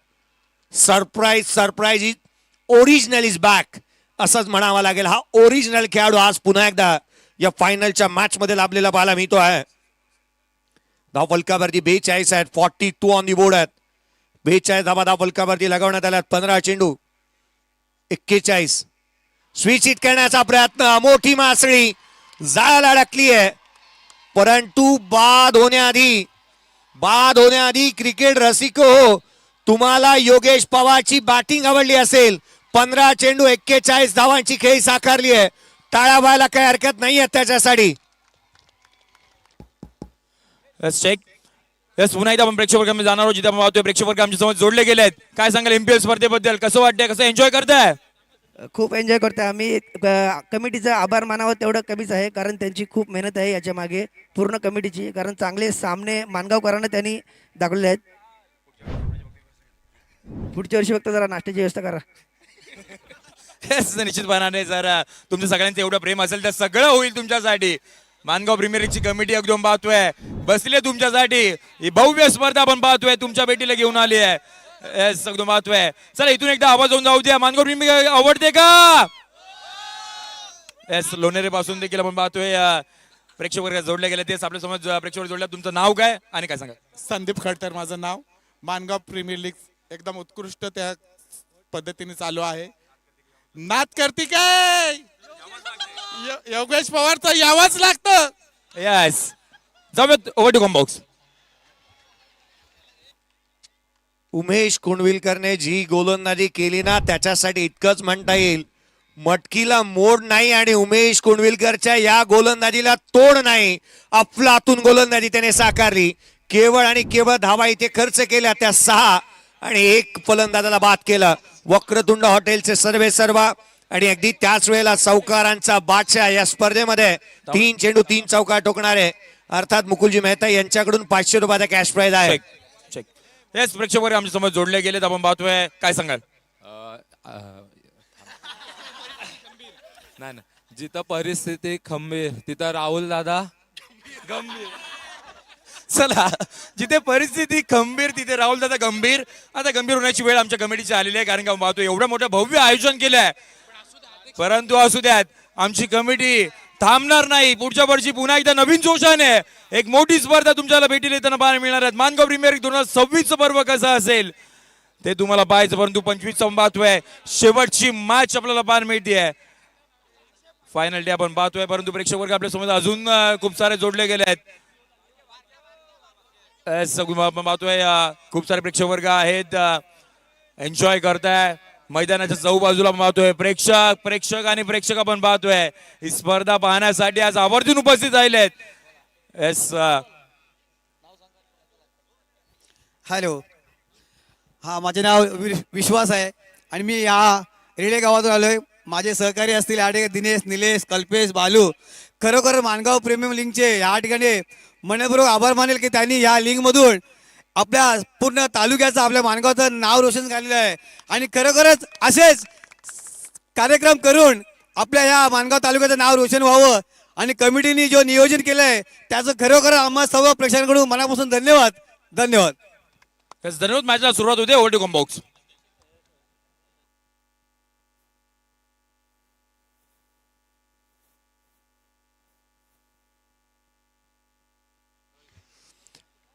Surprise is original is back असंच म्हणावं लागेल. हा ओरिजिनल खेळाडू आज पुन्हा एकदा या फायनलच्या मॅच मध्ये लाभलेला पाहायला मिळतो आहे. धाव फलकावरती 42 आहेत. 42 ऑन दी बोर्ड आहेत. 42 धावा धाव फलकावरती लगावण्यात आल्यात. 15 चेंडू 41. स्विच हिट करण्याचा प्रयत्न. मोठी मासळी जाळ्याला अडकली आहे परंतु बाद होण्याआधी क्रिकेट रसिको हो तुम्हाला योगेश पवारची बॅटिंग आवडली असेल. 15 चेंडू 41 धावांची खेळी साकारली आहे. टाळ्या व्हायला काही हरकत नाहीये त्याच्यासाठी. चेक यस पुन्हा एकदा आपण प्रेक्षक वर्गामध्ये जाणार आहोत जिथे आपण पाहतोय प्रेक्षक वर्ग आमच्या समोर जोडले गेलेत. काय सांगाल एमपीएल स्पर्धेबद्दल, कसं वाटतंय, कसं एन्जॉय करताय? खूप एन्जॉय करतोय आम्ही. कमिटीचा आभार मानावं तेवढं कमीच आहे, कारण त्यांची खूप मेहनत आहे याच्या मागे पूर्ण कमिटीची. कारण चांगले सामने मानगावकरांना त्यांनी दाखवले आहेत. पुढच्या वर्षी फक्त जरा नाश्त्याची व्यवस्था करा. येस निश्चितपणाने जर तुमचं सगळ्यांचं एवढं प्रेम असेल तर सगळं होईल तुमच्यासाठी. मानगाव प्रीमियर लीगची कमिटी एकदम पाहतोय बसली तुमच्यासाठी. ही भव्य स्पर्धा आपण पाहतोय तुमच्या भेटीला घेऊन आली आहे. येस एकदम पाहतोय. चला इथून एकदा आवाज होऊन जाऊ द्या. मानगाव प्रीमियर आवडते का? येस लोणेरे पासून देखील आपण पाहतोय प्रेक्षक वर्ग जोडले गेले. तेच आपल्या समोर प्रेक्षक वर्ग जोडल्या. तुमचं नाव काय आणि काय सांगा? संदीप खडतर माझं नाव. मानगाव प्रीमियर लीग एकदम उत्कृष्ट त्या पद्धतीने चालू आहे. नाद करते काय योगेश पवारचा यावंच लागतं. येस जाऊयात ओव्हर टू कॉम्बॉक्स. उमेश कुणविलकरने जी गोलंदाजी केली ना त्याच्यासाठी इतकंच म्हणता येईल, मटकीला मोड नाही आणि उमेश कुणविलकरच्या या गोलंदाजीला तोड नाही. अफलातून गोलंदाजी त्याने साकारली. केवळ आणि केवळ धावा इथे खर्च केल्या त्या 6 आणि 1 फलंदाजाला बाद केलं. वक्रतुंड हॉटेलचे सर्वे सर्वा आणि अगदी त्याच वेळेला चौकारांचा बादशाह या स्पर्धेमध्ये 3 चेंडू 3 चौकार ठोकणारे अर्थात मुकुलजी मेहता यांच्याकडून 500 रुपयाचा कॅश प्राइज आहे. येस प्रेक्षक वर्ग आमच्या समोर जोडले गेलेत. आपण पाहतोय काय सांगाल? नाही जिथं परिस्थिती खंबीर तिथं राहुल दादा गंभीर. चला जिथे परिस्थिती खंबीर तिथे राहुल दादा गंभीर. आता गंभीर होण्याची वेळ आमच्या कमिटीची आलेली आहे, कारण की आपण पाहतो एवढं मोठं भव्य आयोजन केलंय. परंतु असू द्यात आमची कमिटी थांबणार नाही. पुढच्या वर्षी पुन्हा एकदा नवीन जोशाने एक मोठी स्पर्धा तुमच्याला भेटीला येताना पाहायला मिळणार आहेत. मानगाव प्रीमियर लीग 2026 पर्व कसं असेल ते तुम्हाला पाहायचं. परंतु 25 पाहतोय शेवटची मॅच आपल्याला पाहायला मिळते. फायनल डे आपण पाहतोय. परंतु प्रेक्षक वर्ग आपल्या समोर अजून खूप सारे जोडले गेले आहेत. आपण पाहतोय खूप सारे प्रेक्षक वर्ग आहेत एन्जॉय करताय. मैदानाच्या चौबाजूला पाहतोय प्रेक्षक आणि प्रेक्षक आपण पाहतोय ही स्पर्धा पाहण्यासाठी आज आवर्जून उपस्थित राहिलेत. येस हॅलो, हा माझे नाव विश्वास आहे आणि मी या रेडे गावातून आलोय. माझे सहकारी असतील या ठिकाणी दिनेश, निलेश, कल्पेश, बालू. खरोखर मानगाव प्रीमियर लीगचे या ठिकाणी मनपूर्वक आभार मानेल की त्यांनी या लीगमधून आपल्या पूर्ण तालुक्याचं आपल्या मानगावचं नाव रोशन केलेलं आहे. आणि खरोखरच असेच कार्यक्रम करून आपल्या या मानगाव तालुक्याचं नाव रोशन व्हावं आणि कमिटीने जो नियोजन केलं आहे त्याचं खरोखर आम्हा सर्व प्रेक्षकांकडून मनापासून धन्यवाद. धन्यवाद. धन्यवाद. मॅचला सुरुवात होते. Over to com box.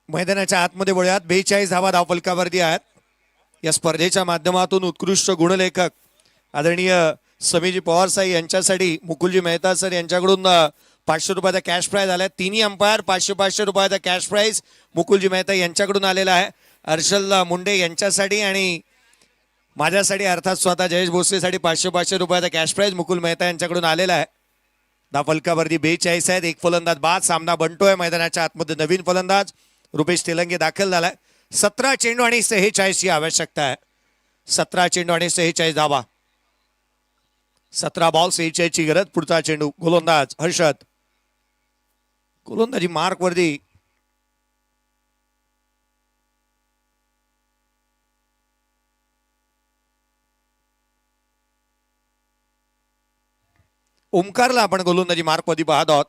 मैदानाच्या आतमध्ये वळूयात. 42 धावा धावफलकावरती आहेत. या स्पर्धेच्या माध्यमातून उत्कृष्ट गुणलेखक आदरणीय समीजी पवार साहेब यांच्यासाठी मुकुलजी मेहता सर यांच्याकडून 500 रुपयाचा कॅश प्राइज आलाय. तिन्ही अंपायर 500 रुपयाचा कॅश प्राइज मुकुलजी मेहता यांच्याकडून आलेला आहे. हर्षल मुंडे यांच्यासाठी आणि माझ्यासाठी अर्थात स्वतः जयेश भोसलेसाठी 500 रुपयाचा कॅश प्राइज मुकुल मेहता यांच्याकडून आलेला आहे. धावफलकावरती 42 आहेत. 1 फलंदाज बाद. सामना बनतोय. मैदानाच्या आतमध्ये नवीन फलंदाज रुपेश तेलंगे दाखल झालाय. 17 चेंडू आणि 46 ची आवश्यकता आहे. 17 चेंडू आणि 46 धावा. 17 बॉल 46 ची गरज. पुढचा चेंडू गोलंदाज हर्षद. गोलंदाजी मार्क वरती ओमकारला आपण गोलंदाजी मार्कमध्ये पाहत आहोत.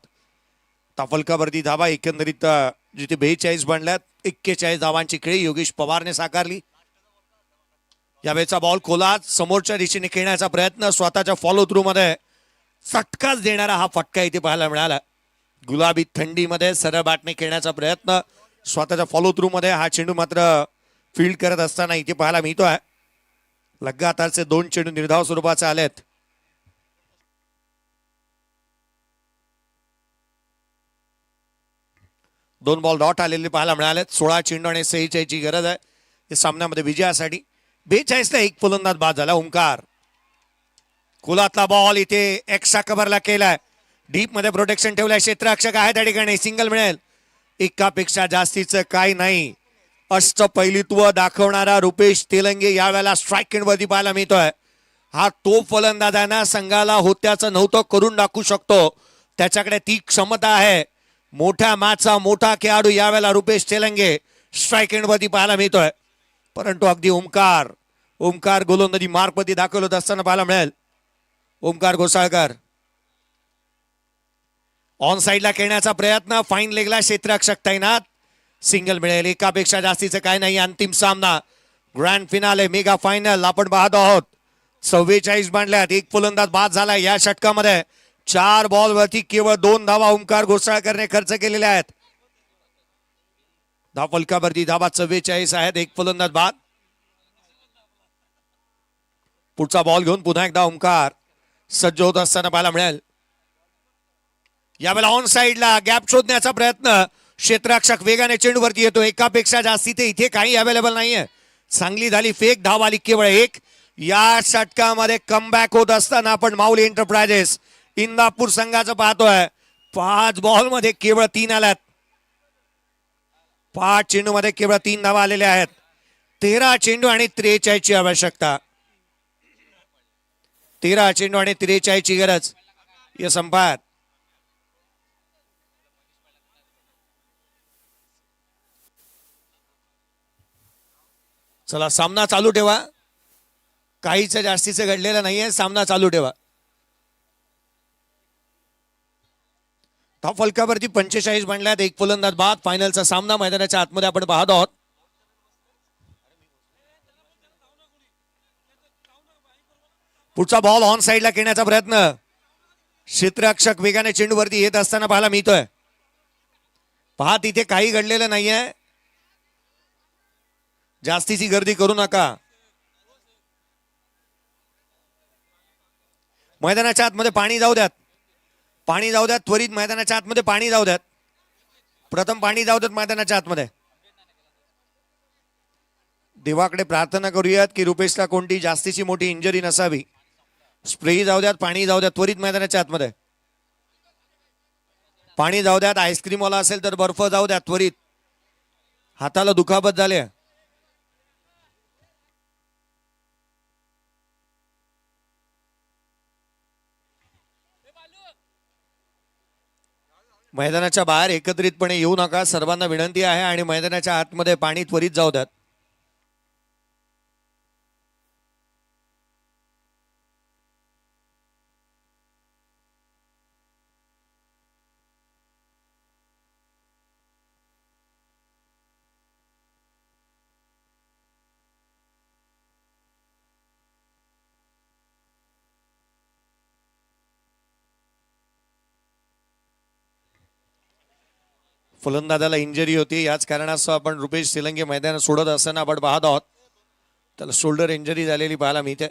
ताफलकावरती धावा एकंदरीत जिथे 42 बनल्यात 41 धावांची खेळी योगेश पवारने साकारली. यावेळेचा बॉल खोलात समोरच्या दिशेने खेळण्याचा प्रयत्न. स्वतःच्या फॉलो थ्रू मध्ये फटकाच देणारा हा फटका इथे पाहायला मिळाला. गुलाबी थंडीमध्ये सरळ बॅटने खेळण्याचा प्रयत्न. स्वतःच्या फॉलो थ्रू मध्ये हा चेंडू मात्र फील्ड करत असताना इथे पाहायला मिळतोय. लगातारचे 2 चेंडू निर्धाव स्वरूपाचे आलेत. दोन बॉल डॉट आलेले पाहायला मिळाले. 16 चेंडू आणि 46 ची गरज आहे या सामन्यामध्ये विजयासाठी. 42 ला 1 फलंदाज बाद झाला. ओंकार कुलातला बॉल इथे एक्स्ट्रा कव्हरला केलाय. डीप मध्ये प्रोटेक्शन ठेवलंय. क्षेत्ररक्षक आहे त्या ठिकाणी. सिंगल मिळेल. एकापेक्षा जास्तीचं काय नाही. अष्टपैलुत्व दाखवणारा रुपेश तेलंगे यावेळेला स्ट्राईक वरती पाहायला मिळतोय. हा तो फलंदाज आहे ना, संघाला होत्याचं नव्हतं करून दाखवू शकतो, त्याच्याकडे ती क्षमता आहे. मोठ्या मॅचचा मोठा खेळाडू यावेळेला रुपेश तेलंगे स्ट्राईक वरती पाहायला मिळतोय. परंतु अगदी ओमकार गोलंदाजी मार्कवरती दाखवत असताना पाहायला मिळेल. ओमकार घोसाळकर ऑन साईडला खेळण्याचा प्रयत्न, फाईन लेगला क्षेत्ररक्षक तैनात, सिंगल मिळेल. एकापेक्षा जास्तीचं काय नाही. अंतिम सामना, ग्रँड फिनाले, मेगा फायनल आपण पाहत आहोत. 44 बांधल्यात, एक फलंदाज बाद झाला या षटकामध्ये. 4 बॉलवरती केवळ 2 धावा ओमकार घोसाळकरने खर्च केलेल्या आहेत. धावफलकावरती धावा 44 आहेत, एक फलंदाज बाद. पुढचा बॉल घेऊन पुन्हा एकदा ओमकार सज्ज होत असताना पाहायला मिळेल. यावेळेला ऑन साईडला गॅप शोधण्याचा प्रयत्न, क्षेत्ररक्षक वेगाने चेंडूवरती येतो. एकापेक्षा जास्ती ते इथे काही अवेलेबल नाहीये. चांगली झाली फेक, धाव आली केवळ 1. या षटकामध्ये कमबॅक होत असताना आपण माऊली एंटरप्राइजेस इंदापूर संघाचं पाहतोय. 5 बॉलमध्ये केवळ 3 आल्यात. 5 चेंडूमध्ये केवळ 3 धावा आलेल्या आहेत. 13 चेंडू आणि 43 ची आवश्यकता. 13 चेंडू आणि 43 ची गरज या संपात. चला सामना चालू ठेवा, काहीच जास्तीचं घडलेलं नाहीये. सामना चालू ठेवा. धाव फलकावरती 45 बनल्यात, एक फलंदाज बाद. फायनलचा सामना मैदानाच्या आतमध्ये आपण पाहत आहोत. पुढचा बॉल ऑन साईडला खेळण्याचा प्रयत्न, क्षेत्ररक्षक वेगाने चेंडूवरती येत असताना पाहायला मिळतोय. पहा तिथे काही घडलेलं नाहीये, जास्तीची गर्दी करू नका. मैदानाच्या आतमध्ये पाणी जाऊ द्यात, पाणी जाऊ द्यात त्वरित. मैदानाच्या आतमध्ये पाणी जाऊ द्यात, प्रथम पाणी जाऊ द्यात मैदानाच्या आतमध्ये. देवाकडे प्रार्थना करूयात की रुपेशला कोणती जास्तीची मोठी इंजरी नसावी. स्प्रे जाऊ द्यात, पाणी जाऊ द्यात त्वरित मैदानाच्या आतमध्ये. पाणी जाऊ द्यात, आईस्क्रीम वाला असेल तर बर्फ जाऊ द्यात त्वरित. हाताला दुखापत झाली. मैदानाच्या बाहेर एकत्रितपणे येऊ नका, सर्वांना विनंती आहे. आणि मैदानाच्या आतमध्ये पाणी त्वरित जाऊ द्यात. फलंदाजाला इंजरी होती, याच कारणास्तव आपण रुपेश तेलंगे मैदान सोडत असताना आपण पाहत आहोत. त्याला शोल्डर इंजरी झालेली पाहायला मिळते.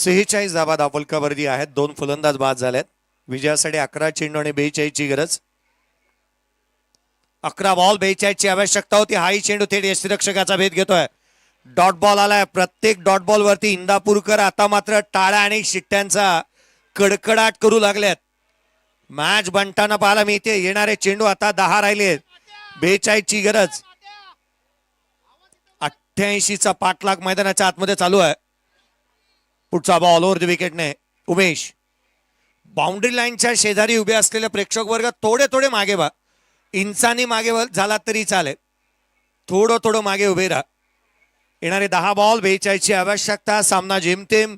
46 धाबा धावफलकावरती आहेत. 2 फलंदाज बाद झाल्यात. विजयासाठी 11 चेंडू आणि 42 ची गरज. 11 बॉल 42 ची आवश्यकता होती. हाही चेंडू थेट यष्टीरक्षकाचा भेद घेतोय. डॉट बॉल आलाय. प्रत्येक डॉट बॉल वरती इंदापूरकर आता मात्र टाळ्या आणि शिट्ट्यांचा कडकडाट करू लागल्यात. मॅच बनताना पाहायला मिळते. येणारे चेंडू आता 10 राहिले. 42 ची गरज. 88 चा पाठलाग मैदानाच्या आतमध्ये चालू आहे. पुढचा बॉल ओव्हर द विकेटने उमेश. बाउंड्री लाईनच्या शेजारी उभे असलेले प्रेक्षक वर्ग थोडे थोडे मागे व्हा. इंचानी मागे झाला तरी चालेल. थोडं मागे उभे राहा. येणारे 10 बॉल 42 ची आवश्यकता. सामना जेमतेम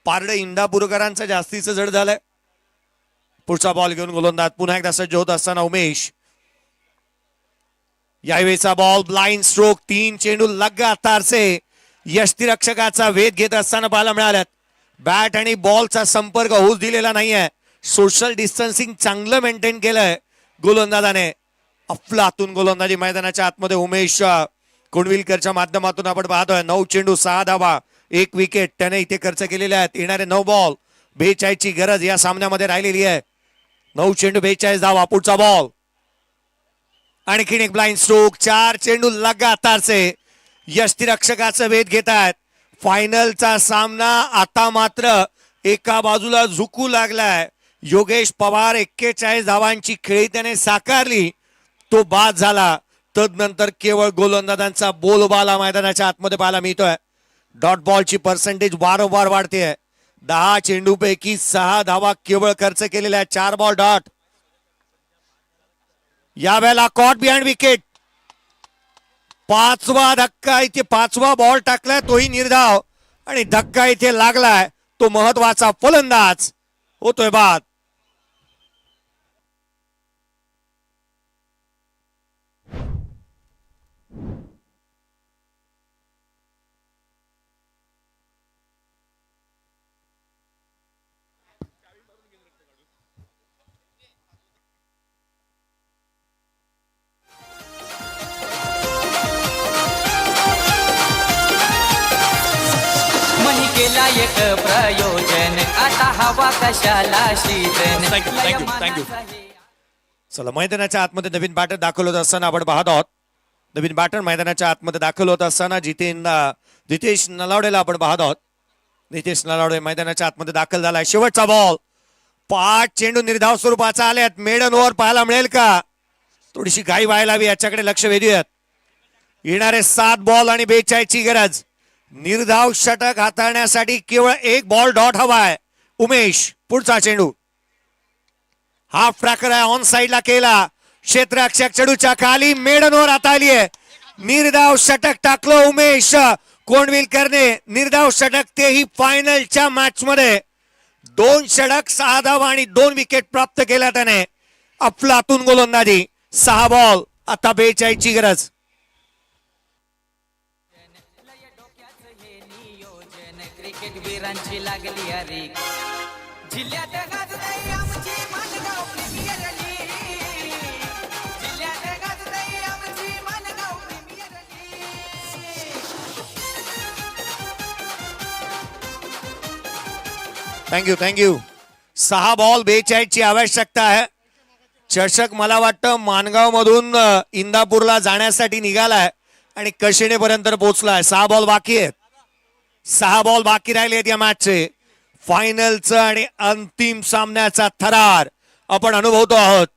पारडे इंदापूरकरांचं जास्तीचं जड झालंय. पुढचा बॉल घेऊन गोलंदाज पुन्हा एकदा सज्ज होत असताना उमेश. यावेळीचा बॉल ब्लाइंड स्ट्रोक. 3 चेंडू लगातारचे यष्टीरक्षकाचा वेध घेत असताना पाहायला मिळाल्यात. बॅट आणि बॉलचा संपर्क होऊच दिलेला नाहीये. सोशल डिस्टन्सिंग चांगलं मेंटेन केलंय गोलंदाजाने. अफलातून गोलंदाजी मैदानाच्या आतमध्ये उमेश कुणविलकरच्या माध्यमातून आपण पाहतोय. 9 चेंडू 6 धावा 1 विकेट त्याने इथे खर्च केलेले आहेत. येणारे 9 बॉल 42 ची गरज या सामन्यामध्ये राहिलेली आहे. 9 चेंडू 42 धावा. पुढचा बॉल आणखीन एक ब्लाइंड स्ट्रोक. 4 चेंडू लगातारचे यष्टीरक्षकाचं वेध घेत आहेत. फायनलचा सामना आता मात्र एका बाजूला झुकू लागलाय. योगेश पवार 41 धावांची खेळी त्याने साकारली. तो बाद झाला. तदनंतर केवळ गोलंदाजांचा बोलबाला मैदानाच्या आतमध्ये पाहायला मिळतोय. डॉट बॉलची पर्सेंटेज वारंवार वाढते. 10 चेंडूपैकी 6 धावा केवळ खर्च केलेल्या. 4 बॉल डॉट. यावेळेला कॉट बिहाइंड विकेट. 5वा धक्का इथे. 5वा बॉल टाकलाय तोही निर्धाव आणि धक्का इथे लागलाय. तो महत्वाचा फलंदाज होतोय बाद. मनी केला एक प्रयोजन आता हवा कशाला शीतन. थँक्यू. चला मैदानाच्या आतमध्ये नवीन बॅटर दाखल होत असताना आपण पाहत आहोत. नवीन बॅटर मैदानाच्या आतमध्ये दाखल होत असताना जितेश नलावडेला आपण पाहत आहोत. नितेश नलावडे मैदानाच्या आतमध्ये दाखल झालाय. शेवटचा बॉल. 5 चेंडू निर्धाव स्वरूपाचा आल्यात. मेडन ओव्हर पाहायला मिळेल का? थोडीशी घाई व्हायला हवी याच्याकडे लक्ष वेधूयात. येणारे 7 बॉल आणि 42 ची गरज. निर्धाव षटक हाताळण्यासाठी केवळ 1 बॉल डॉट हवाय. उमेश पुढचा चेंडू. हाफ ट्रॅकर आहे. ऑन साइडला केला. क्षेत्ररक्षक चेंडूच्या खाली. मेडन ओव्हर आता आली आहे. निर्धाव षटक टाकलं उमेश कोंडविलकरने. निर्धाव षटक तेही फायनलच्या मॅच मध्ये. 2 षटक 6 धावा आणि 2 विकेट प्राप्त केल्या त्याने. अफलातून गोलंदाजी. 6 बॉल आता 42 ची गरज. क्रिकेट वीरांची लागली अरे. जिल्ह्यात गाजतय आमची माणगाव प्रीमियर लीग. जिल्ह्यात गाजतय आमची Mangaon premier league. Thank you. 6 ball 42 ची आवश्यकता आहे. चषक मला वाटतं मानगाव मधून इंदापूरला जाण्यासाठी निघालाय आणि कशिणेपर्यंत पोहोचलाय. 6 बॉल बाकी आहेत. 6 बॉल बाकी राहिले आहेत या मॅचचे. फायनलचं आणि अंतिम सामन्याचा थरार आपण अनुभवतो आहोत.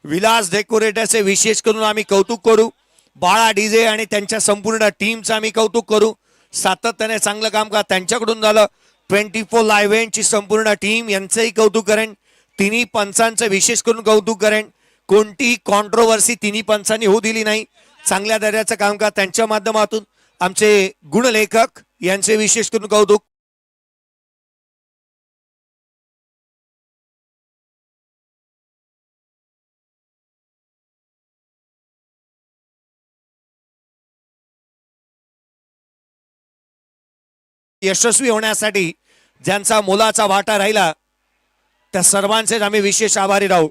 विलास डेकोरेटरचे विशेष करून आम्ही कौतुक करू. बाळा डीजे आणि त्यांच्या संपूर्ण टीमचं आम्ही कौतुक करू. सातत्याने चांगलं काम का त्यांच्याकडून झालं. 24 लाईव्ह इव्हेंटची संपूर्ण टीम यांचंही कौतुक करेन. तिन्ही पंचांचं विशेष करून कौतुक करेन. कोणतीही कॉन्ट्रोवर्सी तिन्ही पंचांनी होऊ दिली नाही. चांगल्या दर्जाचं काम का त्यांच्या माध्यमातून. आमचे गुणलेखक यांचे विशेष करून कौतुक. यशस्वी होण्यासाठी ज्यांचा मोलाचा वाटा राहिला त्या सर्वांचेच आम्ही विशेष आभारी राहू.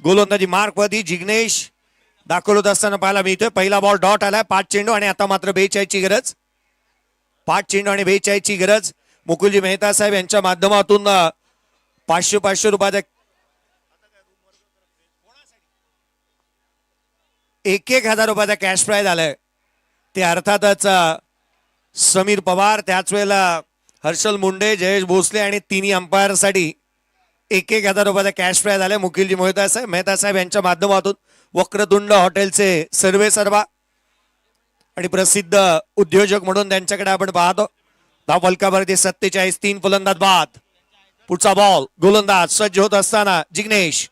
गोलंदाजी मार्कवरती जिग्नेश दाखल होत असताना पाहायला मिळतोय. पहिला बॉल डॉट आलाय. 5 चेंडू आणि आता मात्र 42 ची गरज. 5 चेंडू आणि 42 ची गरज. मुकुलजी मेहता साहेब यांच्या माध्यमातून 500 रुपयाचा 1,000 रुपयाचा कॅश प्राइज आलाय. ते अर्थातच समीर पवार, त्याच वेळेला हर्षल मुंडे, जयेश भोसले आणि तिन्ही अंपायरसाठी 1,000 रुपयाचा कॅश प्राइज आलाय. मुकुलजी मेहता साहेब यांच्या माध्यमातून वक्रतुंड हॉटेलचे सर्वे सर्वा आणि प्रसिद्ध उद्योजक म्हणून त्यांच्याकडे आपण पाहतो. धाव फलकावरती 47, 3 फलंदाज बाद. पुढचा बॉल, गोलंदाज सज्ज होत असताना जिग्नेश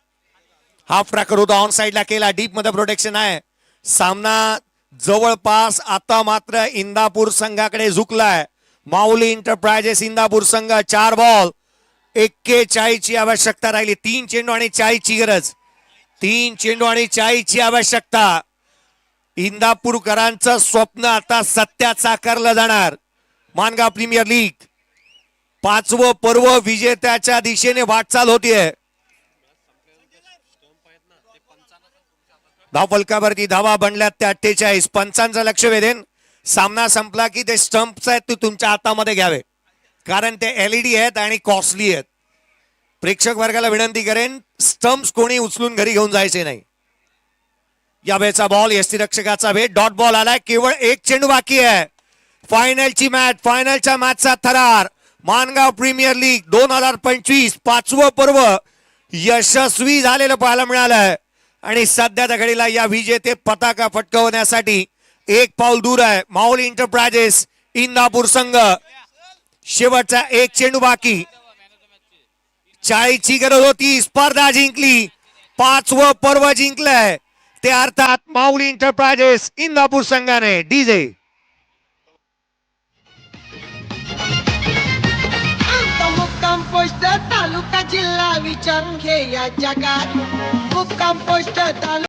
हाफ ट्रॅकर होता, ऑन साइडला केला, डीप मध्ये प्रोटेक्शन आहे. सामना जवळपास आता मात्र इंदापूर संघाकडे झुकलाय. माऊली एंटरप्राइजेस इंदापूर संघ 4 बॉल 41 ची आवश्यकता राहिली. 3 चेंडू आणि 40 ची गरज. 3 चेंडू आणि 40 ची आवश्यकता. इंदापूरकरांचं स्वप्न आता सत्यात साकारलं जाणार. मानगाव प्रीमियर लीग 5वं पर्व विजेत्याच्या दिशेने वाटचाल होतीये. धाव फलकावरती धावा बनल्यात त्या 48. पंचांचं लक्ष वेधेन. सामना संपला की ते स्टंप्स आहेत ते तुमच्या हातामध्ये घ्यावे, कारण ते LED आहेत आणि कॉस्टली आहेत. प्रेक्षक वर्गाला विनंती करेन, स्टंप्स कोणी उचलून घरी घेऊन जायचे नाही. या वेळचा बॉल यष्टीरक्षकाचा वेट. डॉट बॉल आलाय. केवळ 1 चेंडू बाकी आहे. फायनलची मॅच, फायनलच्या मॅचचा थरार. मानगाव प्रीमियर लीग 2025 5वं पर्व यशस्वी झालेलं पाहायला मिळालंय आणि सध्याच्या घडीला या विजेते पताका फटकवण्यासाठी 1 पाऊल दूर आहे माऊली एंटरप्राइजेस इंदापूर संघ. शेवटचा 1 चेंडू बाकी. 40 ची गरज होती. स्पर्धा जिंकली. 5वं पर्व जिंकलंय ते अर्थात माऊली एंटरप्राइजेस इंदापूर संघाने. डीजे मुक्काम पोस्ट तालुका जिल्हा विचारून घे या जगात. मुक्काम पोस्ट तालुका